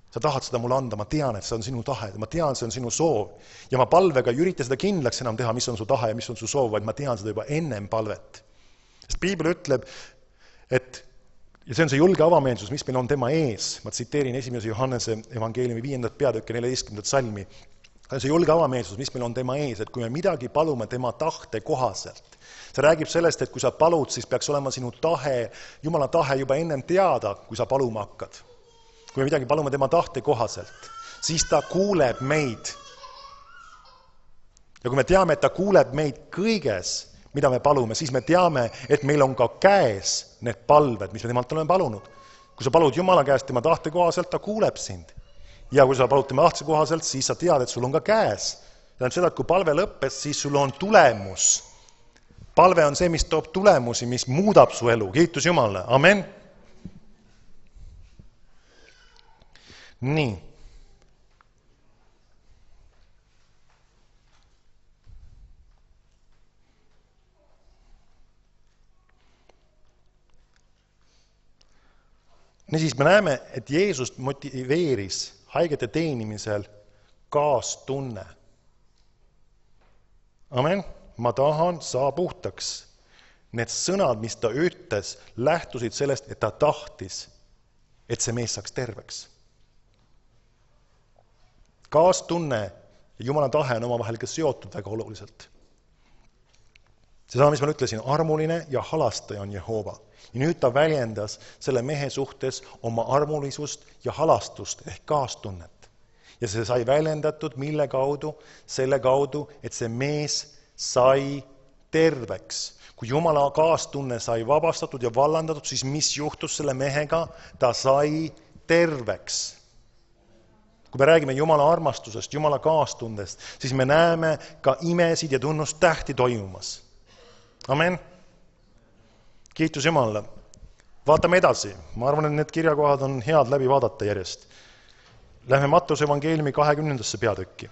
Sa tahad seda mulle anda, ma tean, et see on sinu tahe, ma tean, see on sinu soov. Ja ma palvega ei ürita seda kindlaks enam teha, mis on su tahe ja mis on su soov, vaid ma tean seda juba ennem palvet. Sest Piibel ütleb, et, ja see on see julge avameelsus, mis meil on tema ees, ma tsiteerin 1. Johannese evangeeliumi 5. peatükki 14. salmi, see julge avameelsus, mis meil on tema ees, et kui me midagi palume tema tahte kohaselt, see räägib sellest, et kui sa palud, siis peaks olema sinu tahe, Jumala tahe juba ennem teada, kui sa paluma hakkad. Kui me midagi palume tema tahte kohaselt, siis ta kuuleb meid. Ja kui me teame, et ta kuuleb meid kõiges, mida me palume, siis me teame, et meil on ka käes need palved, mis me temalt oleme palunud. Kui sa palud Jumala käest tema tahte kohaselt, ta kuuleb sind. Ja kui sa palud tema tahte kohaselt, siis sa tead, et sul on ka käes. Tähendab seda, et kui palve lõppes, siis sul on tulemus. Palve on see, mis toob tulemusi, mis muudab su elu. Kiitus Jumalale. Amen. Nii. Niisiis me näeme, et Jeesust motiveeris haigete teenimisel kaastunne. Amen. Ma tahan, saa puhtaks. Need sõnad, mis ta ütles, lähtusid sellest, et ta tahtis, et see mees saaks terveks. Kaastunne ja Jumala tahe on omavahel ka seotud väga oluliselt. Seda, mis ma ütlesin, armuline ja halastaja on Jehova. Ja nüüd ta väljendas selle mehe suhtes oma armulisust ja halastust ehk kaastunnet. Ja see sai väljendatud mille kaudu? Selle kaudu, et see mees sai terveks. Kui Jumala kaastunne sai vabastatud ja vallandatud, siis mis juhtus selle mehega? Ta sai terveks. Kui me räägime Jumala armastusest, Jumala kaastundest, siis me näeme ka imesid ja tunnustähti toimumas. Amen. Kiitus Jumalale. Vaatame edasi. Ma arvan, et need kirjakohad on head läbi vaadata järjest. Lähme Mattuse evangeeliumi 20. peatükki.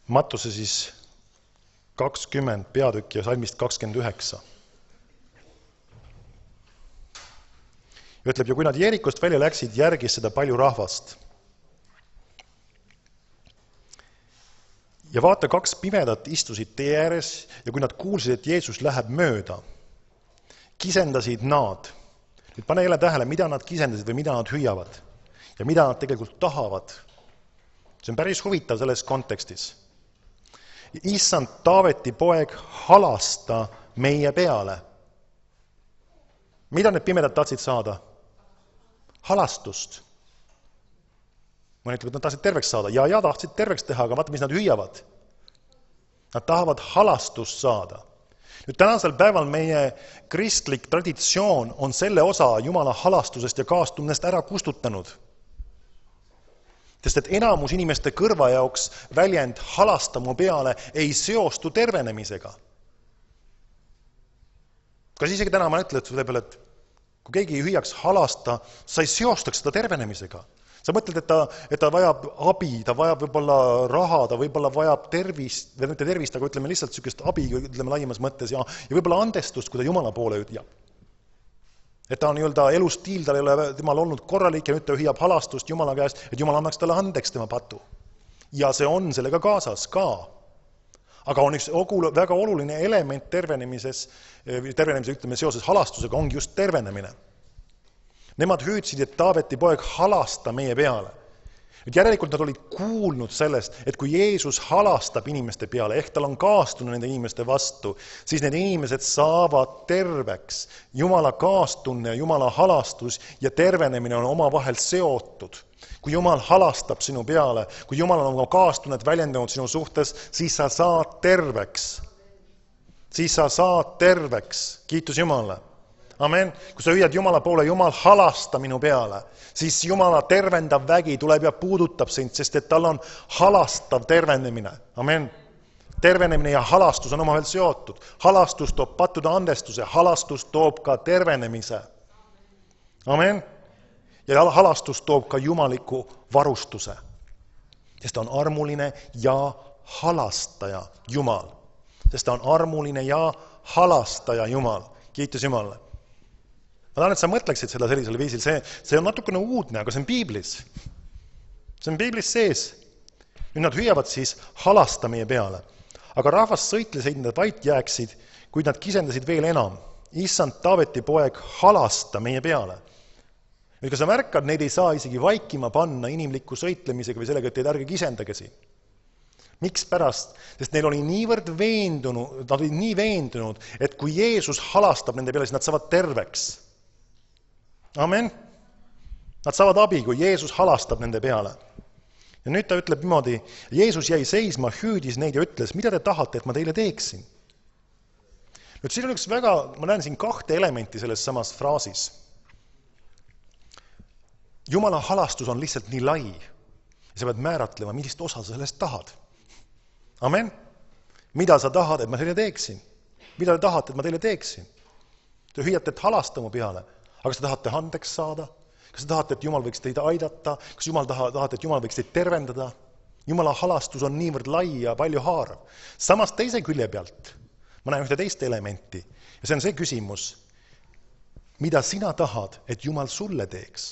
Mattuse siis 20 peatükki ja salmist 29. Ja ütleb, ja kui nad Jerikost välja läksid, järgis seda palju rahvast. Ja vaata, 2 pimedat istusid tee ääres ja kui nad kuulsid, et Jeesus läheb mööda, kisendasid nad. Nüüd pane jälle tähele, mida nad kisendasid või mida nad hüüavad ja mida nad tegelikult tahavad. See on päris huvitav selles kontekstis. Issand Taaveti poeg, halasta meie peale. Mida need pimedad tahtsid saada? Halastust. Mõni ütleb, et nad tahtsid terveks saada. Ja tahtsid terveks teha, aga vaata, mis nad hüüavad. Nad tahavad halastust saada. Nüüd tänasel päeval meie kristlik traditsioon on selle osa Jumala halastusest ja kaastunnest ära kustutanud. Sest et enamus inimeste kõrva jaoks väljend halasta mu peale ei seostu tervenemisega. Kas isegi täna ma ütlen selle peale, et kui keegi hüüaks halasta, sa ei seostaks seda tervenemisega. Sa mõtled, et ta vajab abi, ta vajab võib-olla raha, ta võib-olla vajab tervist, või mitte tervist, aga ütleme lihtsalt niisugust abi, ütleme laimas mõttes, ja võib-olla andestust, kui ta Jumala poole hüüab. Et ta on elustiil, tal ei ole temal olnud korralik ja nüüd ta hüüab halastust Jumala käest, et Jumal annaks talle andeks tema patu. Ja see on sellega kaasas ka. Aga on üks väga oluline element tervenemise, ütleme, seoses halastusega ongi just tervenemine. Nemad hüüdsid, et Taaveti poeg halasta meie peale. Nüüd järelikult nad olid kuulnud sellest, et kui Jeesus halastab inimeste peale, ehk tal on kaastunne nende inimeste vastu, siis need inimesed saavad terveks. Jumala kaastunne, Jumala halastus ja tervenemine on omavahel seotud. Kui Jumal halastab sinu peale, kui Jumal on oma kaastunnet väljendanud sinu suhtes, siis sa saad terveks. Siis sa saad terveks. Kiitus Jumalale. Amen. Kui sa hüüad Jumala poole, Jumal halasta minu peale, siis Jumala tervendav vägi tuleb ja puudutab sind, sest et tal on halastav tervenemine. Amen. Tervenemine ja halastus on omavahel seotud. Halastus toob pattude andestuse, halastus toob ka tervenemise. Amen. Ja halastus toob ka jumaliku varustuse, sest ta on armuline ja halastaja Jumal. Sest ta on armuline ja halastaja Jumal. Kiitus Jumalale. Ma tahan, et sa mõtleksid seda sellisel viisil. See on natukene uudne, aga see on Piiblis. See on Piiblis sees. Nüüd nad hüüavad siis halasta meie peale. Aga rahvas sõitles, et nad vait jääksid, kuid nad kisendasid veel enam. Issand Taaveti poeg, halasta meie peale. Nüüd, kui sa märkad, neid ei saa isegi vaikima panna inimliku sõitlemisega või sellega, et teid ärge kisendage siin. Miks pärast? Sest neil oli niivõrd veendunud, nad olid nii veendunud, et kui Jeesus halastab nende peale, siis nad saavad terveks. Amen. Nad saavad abi, kui Jeesus halastab nende peale. Ja nüüd ta ütleb niimoodi, Jeesus jäi seisma, hüüdis neid ja ütles, mida te tahate, et ma teile teeksin? Nüüd siin on üks ma näen siin 2 elementi selles samas fraasis. Jumala halastus on lihtsalt nii lai. Ja sa pead määratlema, millist osa sa sellest tahad. Amen. Mida sa tahad, et ma teile teeksin? Mida te tahate, et ma teile teeksin? Te hüüate, et halasta mu peale. Aga kas te tahate andeks saada? Kas te tahate, et Jumal võiks teid aidata? Kas tahate, et Jumal võiks teid tervendada? Jumala halastus on niivõrd lai ja palju haarav. Samas teise külje pealt ma näen ühte teist elementi ja see on see küsimus, mida sina tahad, et Jumal sulle teeks.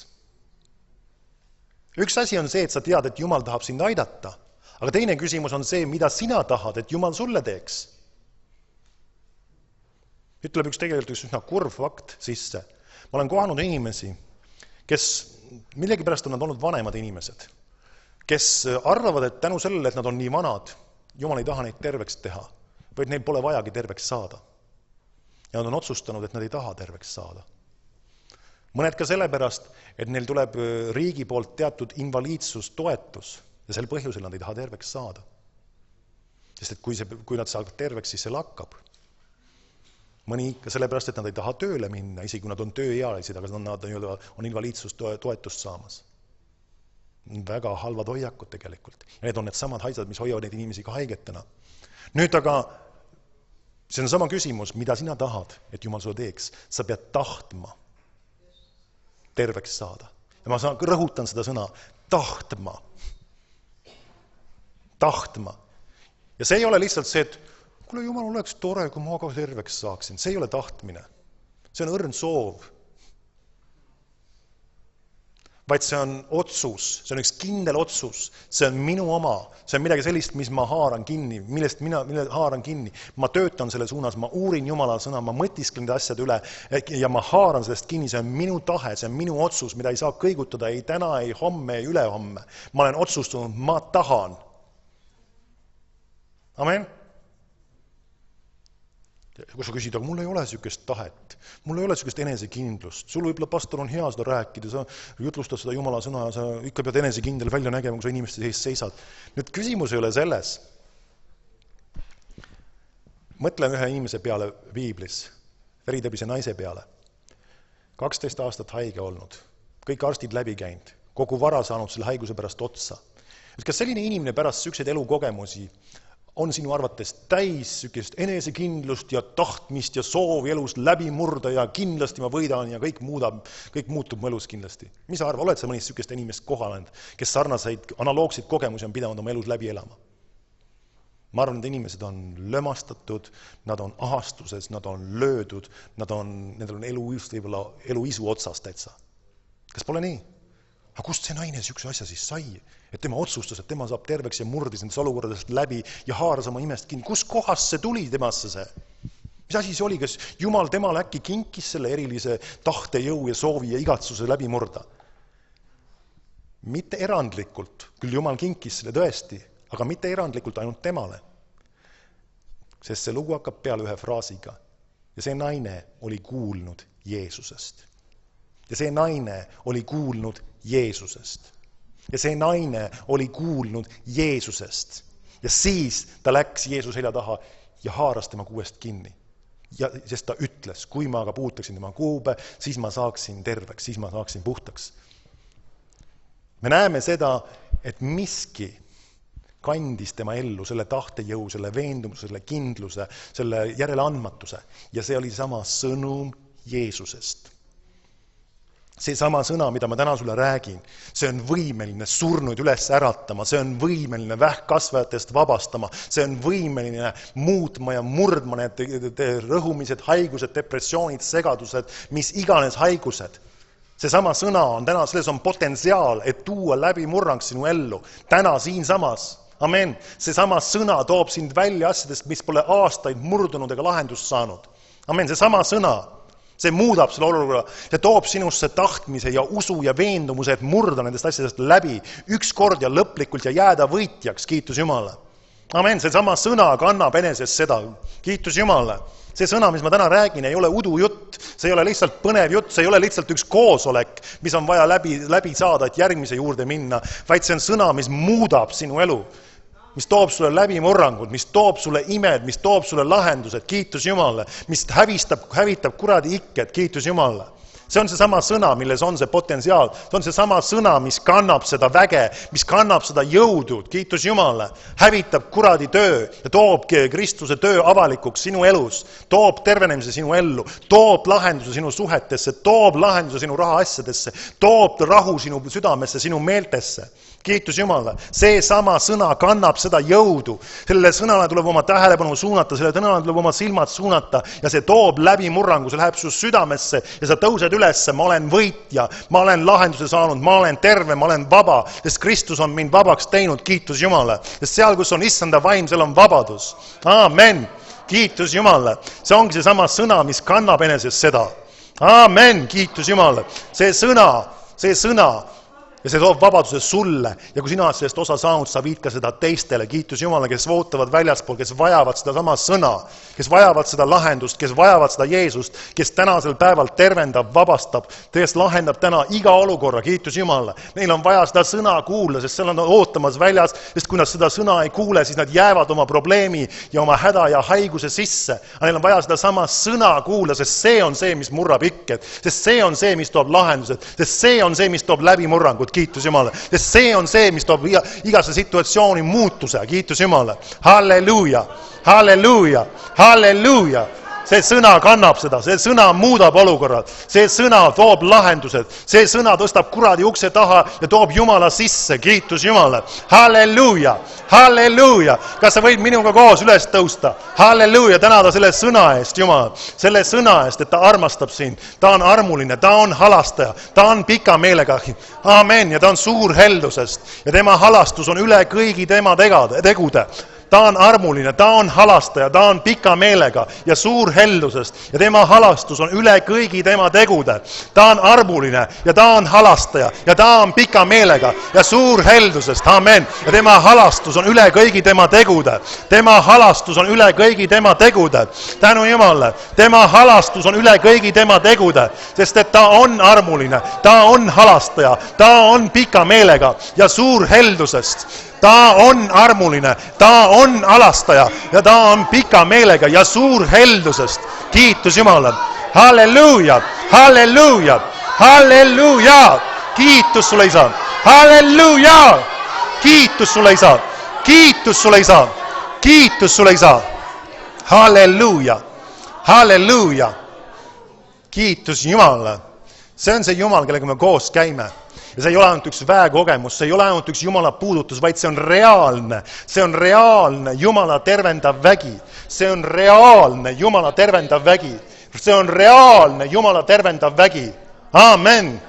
Üks asi on see, et sa tead, et Jumal tahab sind aidata, aga teine küsimus on see, mida sina tahad, et Jumal sulle teeks. Ütleb tegelikult üks üsna kurv fakt sisse. Ma olen kohanud inimesi, kes millegipärast on nad olnud vanemad inimesed, kes arvavad, et tänu sellele, et nad on nii vanad, Jumal ei taha neid terveks teha, vaid neil pole vajagi terveks saada. Ja nad on otsustanud, et nad ei taha terveks saada. Mõned ka sellepärast, et neil tuleb riigi poolt teatud invaliidsustoetus ja sel põhjusel nad ei taha terveks saada. Sest et kui nad saavad terveks, siis see lakkab. Mõni ka sellepärast, et nad ei taha tööle minna, isegi kui nad on tööealised, aga nad on invaliidsustoetust saamas. Väga halvad hoiakud tegelikult. Ja need on need samad haisad, mis hoiavad neid inimesi ka haigetena. Nüüd aga see on sama küsimus, mida sina tahad, et Jumal sulle teeks. Sa pead tahtma terveks saada. Ja ma rõhutan seda sõna, tahtma. Tahtma. Ja see ei ole lihtsalt see, et kuule, Jumal, oleks tore, kui ma ka terveks saaksin. See ei ole tahtmine. See on õrn soov. Vaid see on otsus, see on üks kindel otsus, see on minu oma, see on midagi sellist, mis ma haaran kinni, mille haaran kinni. Ma töötan selle suunas, ma uurin Jumala sõna, ma mõtisklen need asjad üle ja ma haaran sellest kinni, see on minu tahe, see on minu otsus, mida ei saa kõigutada ei täna, ei homme, ei ülehomme. Ma olen otsustanud, ma tahan. Amen. Kui sa küsid, aga mul ei ole sükest tahet, mul ei ole sükest enesekindlust, sul võib-olla pastor on hea seda rääkida, sa jutlustad seda Jumala sõna ja sa ikka pead enesekindel välja nägema, kui sa inimeste sees seisad. Nüüd küsimus ei ole selles. Mõtlen ühe inimese peale Piiblis, veritabise naise peale. 12 aastat haige olnud, kõik arstid läbi käinud, kogu vara saanud selle haiguse pärast otsa. Kas selline inimene pärast sükseid elukogemusi on sinu arvates täis sükest enesekindlust ja tahtmist ja soovi elus läbi murda ja kindlasti ma võidan ja kõik muutub mu elus kindlasti. Mis sa arva, oled sa mõnist sükest inimest kohal, kes sarnaseid analoogseid kogemusi on pidanud oma elus läbi elama? Ma arvan, et inimesed on lömastatud, nad on ahastuses, nad on löödud, nendel on eluisu otsas täitsa. Kas pole nii? Aga kust see naine sükse asja siis sai? Et tema otsustas, et tema saab terveks ja murdis nendest olukordadest läbi ja haaras oma imest kinni. Kus kohast see tuli temasse see? Mis asi see oli, kas Jumal temale äkki kinkis selle erilise tahtejõu ja soovi ja igatsuse läbi murda? Mitte erandlikult, küll Jumal kinkis selle tõesti, aga mitte erandlikult ainult temale. Sest see lugu hakkab peale ühe fraasiga ja see naine oli kuulnud Jeesusest. Ja see naine oli kuulnud Jeesusest. Ja see naine oli kuulnud Jeesusest. Ja siis ta läks Jeesus selja taha ja haaras tema kuuest kinni. Ja sest ta ütles, kui ma aga puutaksin tema kuube, siis ma saaksin terveks, siis ma saaksin puhtaks. Me näeme seda, et miski kandis tema ellu, selle tahtejõu, selle veendumuse, selle kindluse, selle järeleandmatuse. Ja see oli sama sõnum Jeesusest. See sama sõna, mida ma täna sulle räägin, see on võimeline surnuid üles äratama, see on võimeline vähkkasvajatest vabastama, see on võimeline muutma ja murdma need rõhumised, haigused, depressioonid, segadused, mis iganes haigused. See sama sõna on täna, selles on potentsiaal, et tuua läbi murrang sinu ellu. Täna siin samas. Amen. See sama sõna toob sind välja asjadest, mis pole aastaid murdunud ega lahendust saanud. Amen. See sama sõna. See muudab selle olukorra, see toob sinusse tahtmise ja usu ja veendumuse, et murda nendest asjadest läbi ükskord ja lõplikult ja jääda võitjaks, kiitus Jumala. Amen, see sama sõna kannab eneses seda, kiitus Jumala. See sõna, mis ma täna räägin, ei ole udujutt, see ei ole lihtsalt põnev jutt, see ei ole lihtsalt üks koosolek, mis on vaja läbi saada, et järgmise juurde minna, vaid see on sõna, mis muudab sinu elu. Mis toob sulle läbimurrangud, mis toob sulle imed, mis toob sulle lahendused, kiitus Jumala, mis hävitab kuradi ikked, kiitus Jumala. See on see sama sõna, milles on see potentsiaal, see on see sama sõna, mis kannab seda väge, mis kannab seda jõudu, kiitus Jumala, hävitab kuradi töö ja toob Kristuse töö avalikuks sinu elus, toob tervenemise sinu ellu, toob lahenduse sinu suhetesse, toob lahenduse sinu rahaasjadesse, toob rahu sinu südamesse, sinu meeltesse. Kiitus Jumalale. See sama sõna kannab seda jõudu. Sellele sõnale tuleb oma tähelepanu suunata, sellele sõnale tuleb oma silmad suunata ja see toob läbimurrangu, see läheb su südamesse ja sa tõused ülesse. Ma olen võitja, ma olen lahenduse saanud, ma olen terve, ma olen vaba, sest Kristus on mind vabaks teinud. Kiitus Jumalale. Sest seal, kus on issanda vaim, seal on vabadus. Aamen. Kiitus Jumalale. See ongi see sama sõna, mis kannab eneses seda. Aamen. Kiitus Jumalale. See sõna, ja see toob vabaduse sulle ja kui sina oled sellest osa saanud, sa viid ka seda teistele. Kiitus Jumalale, kes ootavad väljaspool, kes vajavad seda sama sõna, kes vajavad seda lahendust, kes vajavad seda Jeesust, kes tänasel päeval tervendab, vabastab, kes lahendab täna iga olukorra. Kiitus Jumalale. Neil on vaja seda sõna kuulla, sest seal on ootamas väljas, sest kui nad seda sõna ei kuule, siis nad jäävad oma probleemi ja oma häda ja haiguse sisse. Aga neil on vaja seda sama sõna kuulla, sest see on see, mis murrab ikked, sest see on see, mis toob lahendused, sest see on see, mis toob läbimurrangut. Kiitus Jumalale. Sest see on see, mis toob igasse situatsiooni muutuse. Kiitus Jumalale. Halleluuja. Halleluuja. Halleluuja. See sõna kannab seda, see sõna muudab olukorrad, see sõna toob lahendused, see sõna tõstab kuradi ukse taha ja toob Jumala sisse. Kiitus Jumalale. Halleluuja. Halleluuja. Kas sa võid minuga koos üles tõusta? Halleluuja. Tänada selle sõna eest, Jumal. Selle sõna eest, et ta armastab sind. Ta on armuline, ta on halastaja, ta on pika meelega. Amen. Ja ta on suur heldusest ja tema halastus on üle kõigi tema tegude. Ta on armuline, ta on halastaja, ta on pika meelega ja suur heldusest ja tema halastus on üle kõigi tema tegude. Ta on armuline ja ta on halastaja ja ta on pika meelega ja suur heldusest. Amen. Ja tema halastus on üle kõigi tema tegude. Tema halastus on üle kõigi tema tegude. Tänu Jumalale. Tema halastus on üle kõigi tema tegude, sest et ta on armuline, ta on halastaja, ta on pika meelega ja suur heldusest. Ta on armuline, ta on alastaja ja ta on pika meelega ja suur heldusest. Kiitus Jumalale. Halleluuja, halleluuja, halleluuja. Kiitus sulle, Isa. Halleluuja. Kiitus sulle, Isa. Kiitus sulle, Isa. Kiitus sulle, Isa. Halleluuja, halleluuja. Kiitus Jumalale. See on see Jumal, kellega me koos käime. Ja see ei ole ainult üks väekogemus, see ei ole ainult üks Jumala puudutus, vaid see on reaalne Jumala tervendav vägi. See on reaalne Jumala tervendav vägi. See on reaalne Jumala tervendav vägi. Amen.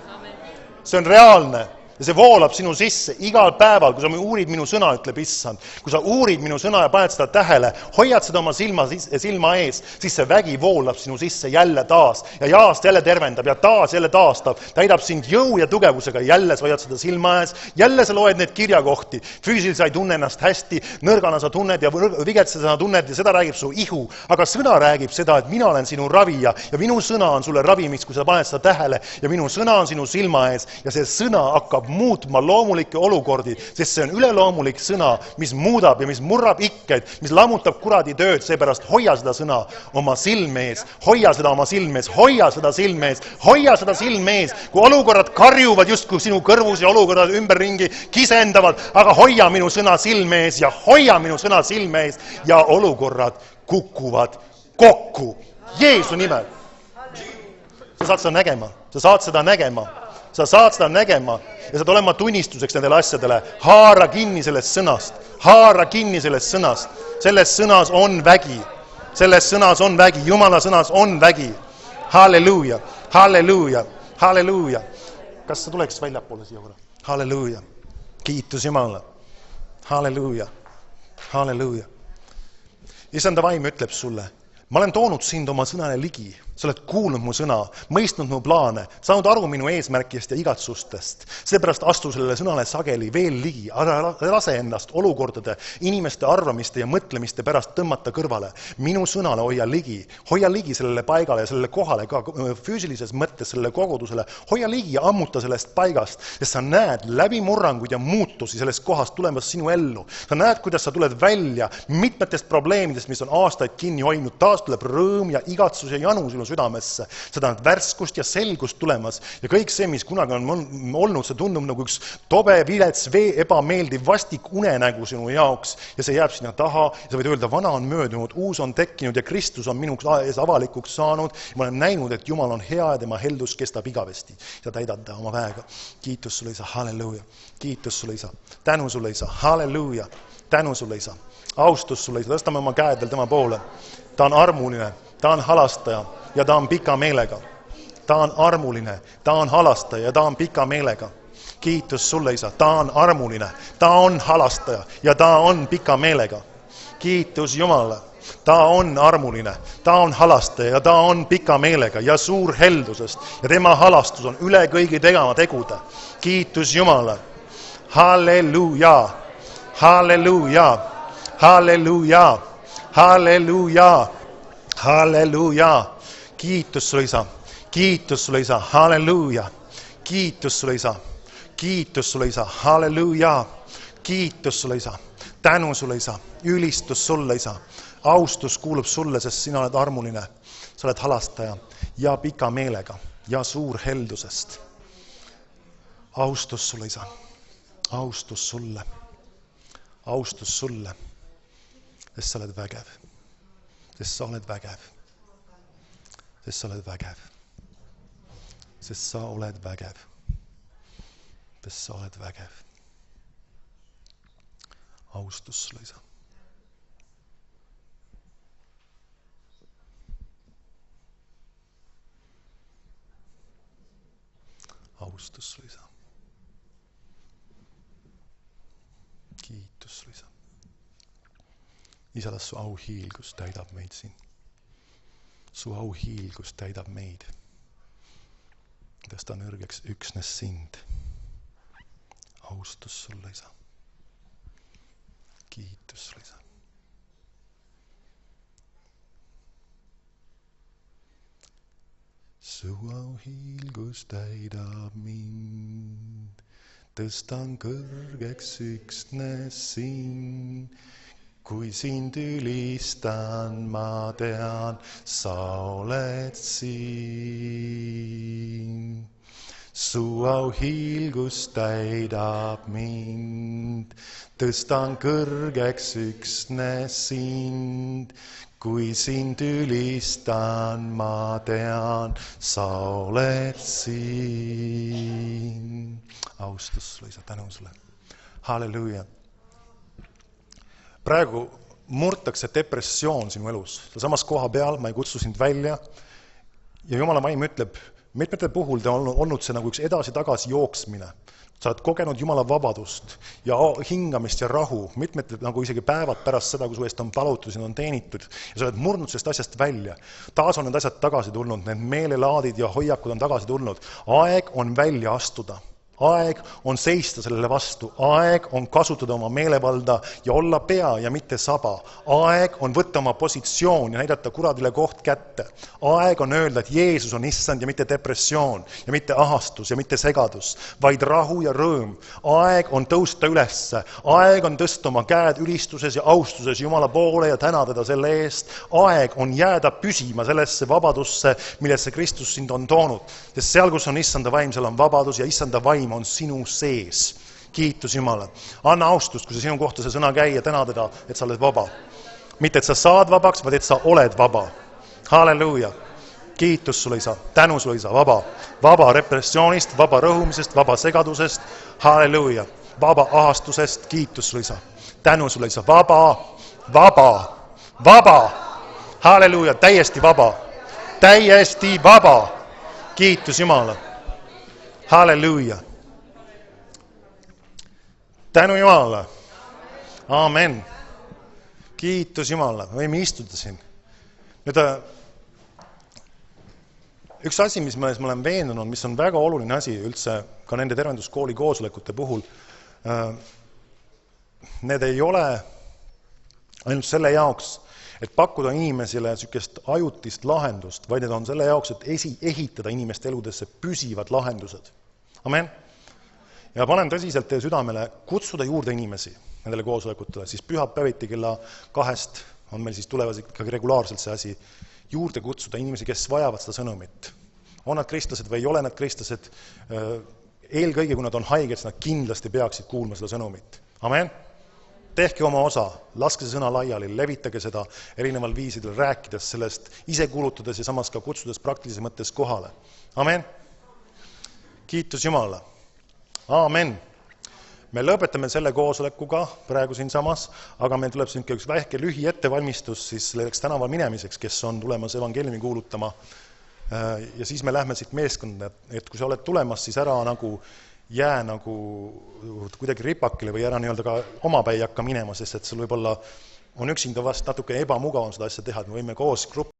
See on reaalne. Ja see voolab sinu sisse igal päeval, kui sa uurid minu sõna, ütleb Issand. Kui sa uurid minu sõna ja paned seda tähele, hoiad seda oma silma ees, siis see vägi voolab sinu sisse jälle taas. Ja jaast jälle tervendab ja taas jälle taastab. Täidab sind jõu ja tugevusega. Jälle sa hoiad seda silma ees. Jälle sa loed need kirjakohti. Füüsiliselt sa ei tunne ennast hästi. Nõrgana sa tunned ja vigetseda tunned ja seda räägib su ihu. Aga sõna räägib seda, et mina olen sinu ravija ja minu sõna on sulle ravimiks, kui sa paned seda tähele. Ja minu sõna on sinu silma ees ja see sõna hakkab muutma loomulikke olukordi, sest see on üleloomulik sõna, mis muudab ja mis murrab ikked, mis lammutab kuradi tööd, seepärast hoia seda sõna oma silme ees, hoia seda oma silme ees, hoia seda silme ees, hoia seda silme ees, kui olukorrad karjuvad justkui sinu kõrvus ja olukorrad ümberringi kisendavad, aga hoia minu sõna silme ees ja hoia minu sõna silme ees ja olukorrad kukuvad kokku. Jeesu nimel. Sa saad seda nägema, sa saad seda nägema. Sa saad seda nägema ja saad olema tunnistuseks nendele asjadele. Haara kinni sellest sõnast. Haara kinni sellest sõnast. Selles sõnas on vägi. Selles sõnas on vägi. Jumala sõnas on vägi. Halleluuja. Halleluuja. Halleluuja. Kas sa tuleks väljapoole siia korra? Halleluuja. Kiitus Jumalale. Halleluuja. Halleluuja. Issanda vaim ütleb sulle, ma olen toonud sind oma sõnale ligi. Sa oled kuulnud mu sõna, mõistnud mu plaane, saanud aru minu eesmärkist ja igatsustest. Seepärast astu sellele sõnale sageli veel ligi, lase ennast olukordade, inimeste arvamiste ja mõtlemiste pärast tõmmata kõrvale. Minu sõnale hoia ligi sellele paigale ja sellele kohale, ka füüsilises mõttes sellele kogudusele, hoia ligi ja ammuta sellest paigast, sest sa näed läbimurranguid ja muutusi sellest kohast tulemas sinu ellu. Sa näed, kuidas sa tuled välja mitmetest probleemidest, mis on aastaid kinni hoidnud, taas tuleb rõõm ja igatsus ja janu sinu sinu südamesse. Seda on värskust ja selgust tulemas ja kõik see, mis kunagi on olnud, see tundub nagu üks tobe, vilets, ebameeldiv, vastik unenägu sinu jaoks ja see jääb sinna taha ja sa võid öelda, vana on möödunud, uus on tekkinud ja Kristus on minuks ees avalikuks saanud ja ma olen näinud, et Jumal on hea ja tema heldus kestab igavesti. Ja täidad ta oma väega. Kiitus sulle, Isa, halleluuja. Kiitus sulle, Isa. Tänu sulle, Isa, halleluuja. Tänu sulle, Isa. Austus sulle, Isa. Tõstame oma käed veel tema poole. Ta on armuline, ta on halastaja ja ta on pika meelega. Ta on armuline, ta on halastaja ja ta on pika meelega. Kiitus sulle, Isa. Ta on armuline, ta on halastaja ja ta on pika meelega. Kiitus Jumala. Ta on armuline, ta on halastaja ja ta on pika meelega ja suur heldusest ja tema halastus on üle kõigi tegema tegude. Kiitus Jumala. Halleluuja, halleluuja, halleluuja, halleluuja, halleluuja. Kiitus sulle, Isa, kiitus sulle, Isa, halleluuja. Kiitus sulle, Isa, kiitus sulle, Isa, halleluuja. Kiitus sulle, Isa, tänu sulle, Isa, ülistus sulle, Isa. Austus kuulub sulle, sest sina oled armuline, sa oled halastaja ja pika meelega ja suur heldusest. Austus sulle, Isa, austus sulle, sest sa oled vägev, sest sa oled vägev, sest sa oled vägev, sest sa oled vägev, sest sa oled vägev. Austus sulle, Isa. Austus sulle, Isa. Kiitus sulle, Isa. Isa, las su auhiilgus täidab meid siin. Su auhiilgus täidab meid. Tõsta nõrgeks üksnes sind. Austus sulle, Isa. Kiitus sulle, Isa. Su auhiilgus täidab mind, tõstan kõrgeks üksnes sind. Kui sind ülistan, ma tean, sa oled siin. Su auhiilgus täidab mind, tõstan kõrgeks üksnes sind. Kui sind ülistan, ma tean, sa oled siin. Austus sulle, Isa, tänu sulle. Halleluuja. Praegu murtakse depressioon sinu elus. Samas koha peal ma ei kutsu sind välja. Ja Jumala vaim ütleb, mitmete puhul ta on olnud see nagu üks edasi-tagasi jooksmine. Sa oled kogenud Jumala vabadust ja hingamist ja rahu, mitmed nagu isegi päevad pärast seda, kui su eest on palutud, sind on teenitud ja sa oled murdnud sellest asjast välja. Taas on need asjad tagasi tulnud, need meelelaadid ja hoiakud on tagasi tulnud. Aeg on välja astuda. Aeg on seista sellele vastu. Aeg on kasutada oma meelevalda ja olla pea ja mitte saba. Aeg on võtta oma positsioon ja näidata kuradile koht kätte. Aeg on öelda, et Jeesus on issand ja mitte depressioon ja mitte ahastus ja mitte segadus, vaid rahu ja rõõm. Aeg on tõusta ülesse. Aeg on tõsta oma käed ülistuses ja austuses Jumala poole ja tänada teda selle eest. Aeg on jääda püsima sellesse vabadusse, millesse Kristus sind on toonud. Sest seal, kus on issanda vaim, seal on vabadus ja issanda vaim on sinu sees. Kiitus Jumala. Anna austust, kui sa sinu kohta see sõna käi ja täna teda, et sa oled vaba. Mitte, et sa saad vabaks, vaid et sa oled vaba. Halleluuja. Kiitus sulle, Isa. Tänu sulle, Isa. Vaba. Vaba repressioonist, vaba rõhumisest, vaba segadusest. Halleluuja. Vaba ahastusest. Kiitus sulle, Isa. Tänu sulle, Isa. Vaba. Vaba. Vaba. Halleluuja. Täiesti vaba. Täiesti vaba. Kiitus Jumala. Halleluuja. Tänu Jumalale. Amen. Kiitus Jumalale. Võime istuda siin. Nüüd, üks asi, mis ma olen veendunud, mis on väga oluline asi üldse ka nende tervenduskooli koosolekute puhul, need ei ole ainult selle jaoks, et pakkuda inimesele sükest ajutist lahendust, vaid need on selle jaoks, et ehitada inimeste eludesse püsivad lahendused. Amen. Ja panen tõsiselt teie südamele kutsuda juurde inimesi nendele koosolekutele, siis pühapäeviti kella 2 on meil siis tulevad ikkagi regulaarselt see asi juurde kutsuda inimesi, kes vajavad seda sõnumit. On nad kristlased või ei ole nad kristlased, eelkõige kui nad on haiged, siis nad kindlasti peaksid kuulma seda sõnumit. Amen? Tehke oma osa, laske see sõna laiali, levitage seda erineval viisidel, rääkides sellest, ise kulutades ja samas ka kutsudes praktilises mõttes kohale. Amen? Kiitus Jumalale. Amen. Me lõpetame selle koosolekuga praegu siin samas, aga meil tuleb siin üks väike lühi ettevalmistus siis selleks tänaval minemiseks, kes on tulemas evangeeliumi kuulutama. Ja siis me lähme siit meeskonda, et kui sa oled tulemas, siis ära jää kuidagi ripakile või ära nii-öelda ka omapäi hakka minema, sest et sul võib-olla on üksinda vast natuke ebamugavam seda asja teha, et me võime koos gruppi